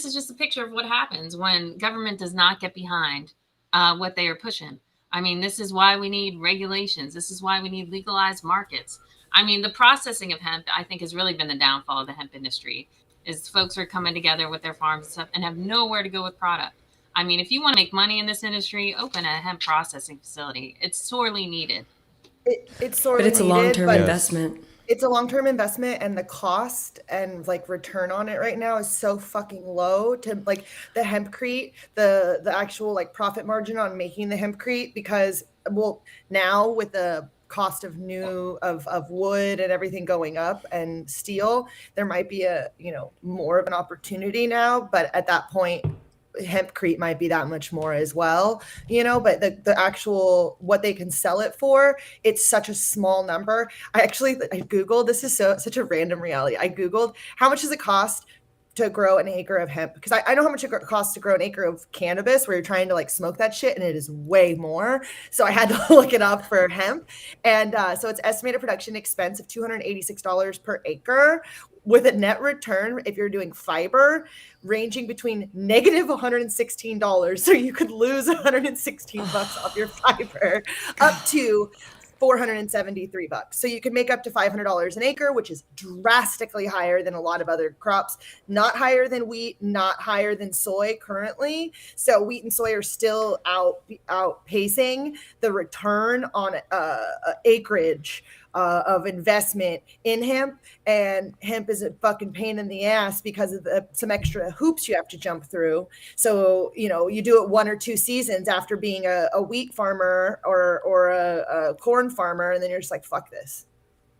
is just a picture of what happens when government does not get behind what they are pushing. I mean, this is why we need regulations. This is why we need legalized markets. I mean, the processing of hemp, I think, has really been the downfall of the hemp industry, is folks are coming together with their farms and stuff and have nowhere to go with product. I mean, if you want to make money in this industry, open a hemp processing facility. It's sorely needed. It's sorely needed. But it's a long-term investment. It's a long-term investment, and the cost and return on it right now is so fucking low to the hempcrete, the actual profit margin on making the hempcrete, because now with the cost of wood and everything going up and steel, there might be more of an opportunity now, but at that point hempcrete might be that much more as well, but the actual what they can sell it for, it's such a small number. I Googled, this is such a random reality. I Googled how much does it cost to grow an acre of hemp, because I know how much it costs to grow an acre of cannabis where you're trying to like smoke that shit, and it is way more. So I had to look it up for hemp. And so it's estimated production expense of $286 per acre, with a net return, if you're doing fiber, ranging between negative $116, so you could lose $116 off your fiber, up to $473. So you could make up to $500 an acre, which is drastically higher than a lot of other crops, not higher than wheat, not higher than soy currently. So wheat and soy are still outpacing the return on acreage of investment in hemp. And hemp is a fucking pain in the ass because of some extra hoops you have to jump through. So, you do it 1 or 2 seasons after being a wheat farmer or a corn farmer, and then you're just like, fuck this.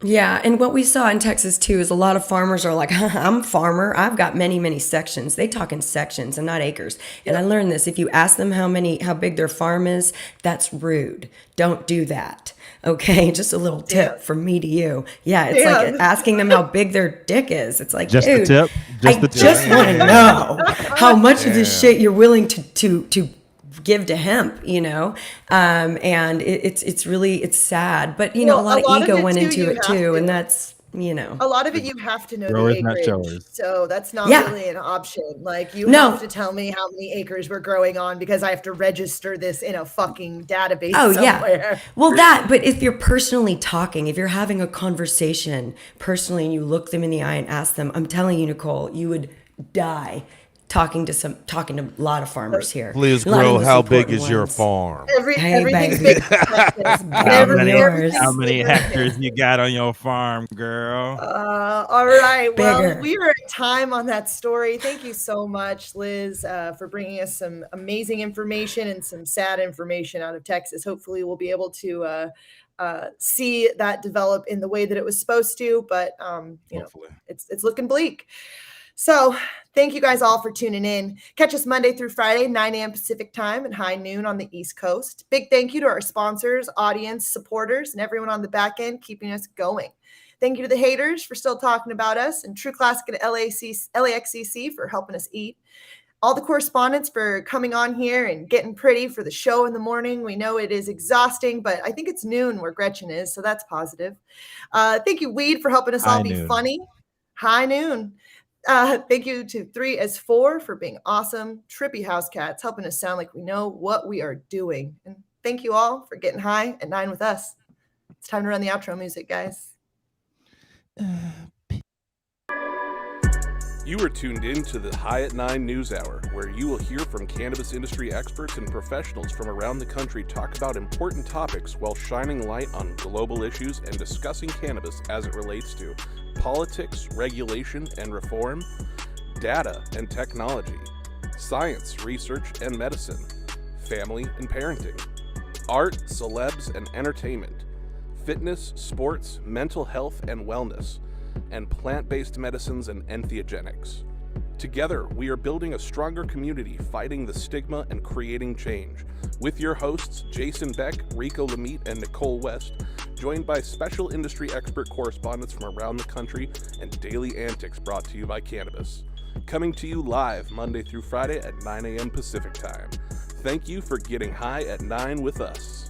Yeah, and what we saw in Texas too is a lot of farmers are like, I'm a farmer, I've got many, many sections. They talk in sections and not acres. And I learned this, if you ask them how big their farm is, that's rude. Don't do that. Okay, just a little tip from me to you. Yeah, it's like asking them how big their dick is. It's like, just dude, the tip. I just want to know how much of this shit you're willing to give to hemp, and it's sad, but a lot of ego went into it too, and that's a lot of it you have to know Growers, the not acreage, showers. so that's not really an option. Like you have to tell me how many acres we're growing on, because I have to register this in a fucking database somewhere. Well, but if you're personally talking, if you're having a conversation personally and you look them in the eye and ask them, I'm telling you, Nicole, you would die talking to a lot of farmers here. Please grow. How big is your farm? Everything's big. How many hectares you got on your farm, girl? All right. Well, we are at time on that story. Thank you so much, Liz, for bringing us some amazing information and some sad information out of Texas. Hopefully we'll be able to see that develop in the way that it was supposed to, but it's looking bleak. So thank you guys all for tuning in. Catch us Monday through Friday, 9 a.m. Pacific time and high noon on the East Coast. Big thank you to our sponsors, audience, supporters, and everyone on the back end keeping us going. Thank you to the haters for still talking about us, and True Classic and LAXCC for helping us eat. All the correspondents for coming on here and getting pretty for the show in the morning. We know it is exhausting, but I think it's noon where Gretchen is, so that's positive. Thank you, Weed, for helping us all be funny. High noon. Thank you to 3S4 for being awesome. Trippy House Cats helping us sound like we know what we are doing. And thank you all for getting high at 9 with us. It's time to run the outro music, guys. You are tuned in to the High at 9 News Hour, where you will hear from cannabis industry experts and professionals from around the country talk about important topics while shining light on global issues and discussing cannabis as it relates to politics, regulation and reform, data and technology, science, research and medicine, family and parenting, art, celebs and entertainment, fitness, sports, mental health and wellness, and plant-based medicines and entheogenics. Together, we are building a stronger community, fighting the stigma and creating change. With your hosts, Jason Beck, Rico Lamitte, and Nicole West, joined by special industry expert correspondents from around the country and daily antics brought to you by Cannabis. Coming to you live Monday through Friday at 9 a.m. Pacific Time. Thank you for getting high at 9 with us.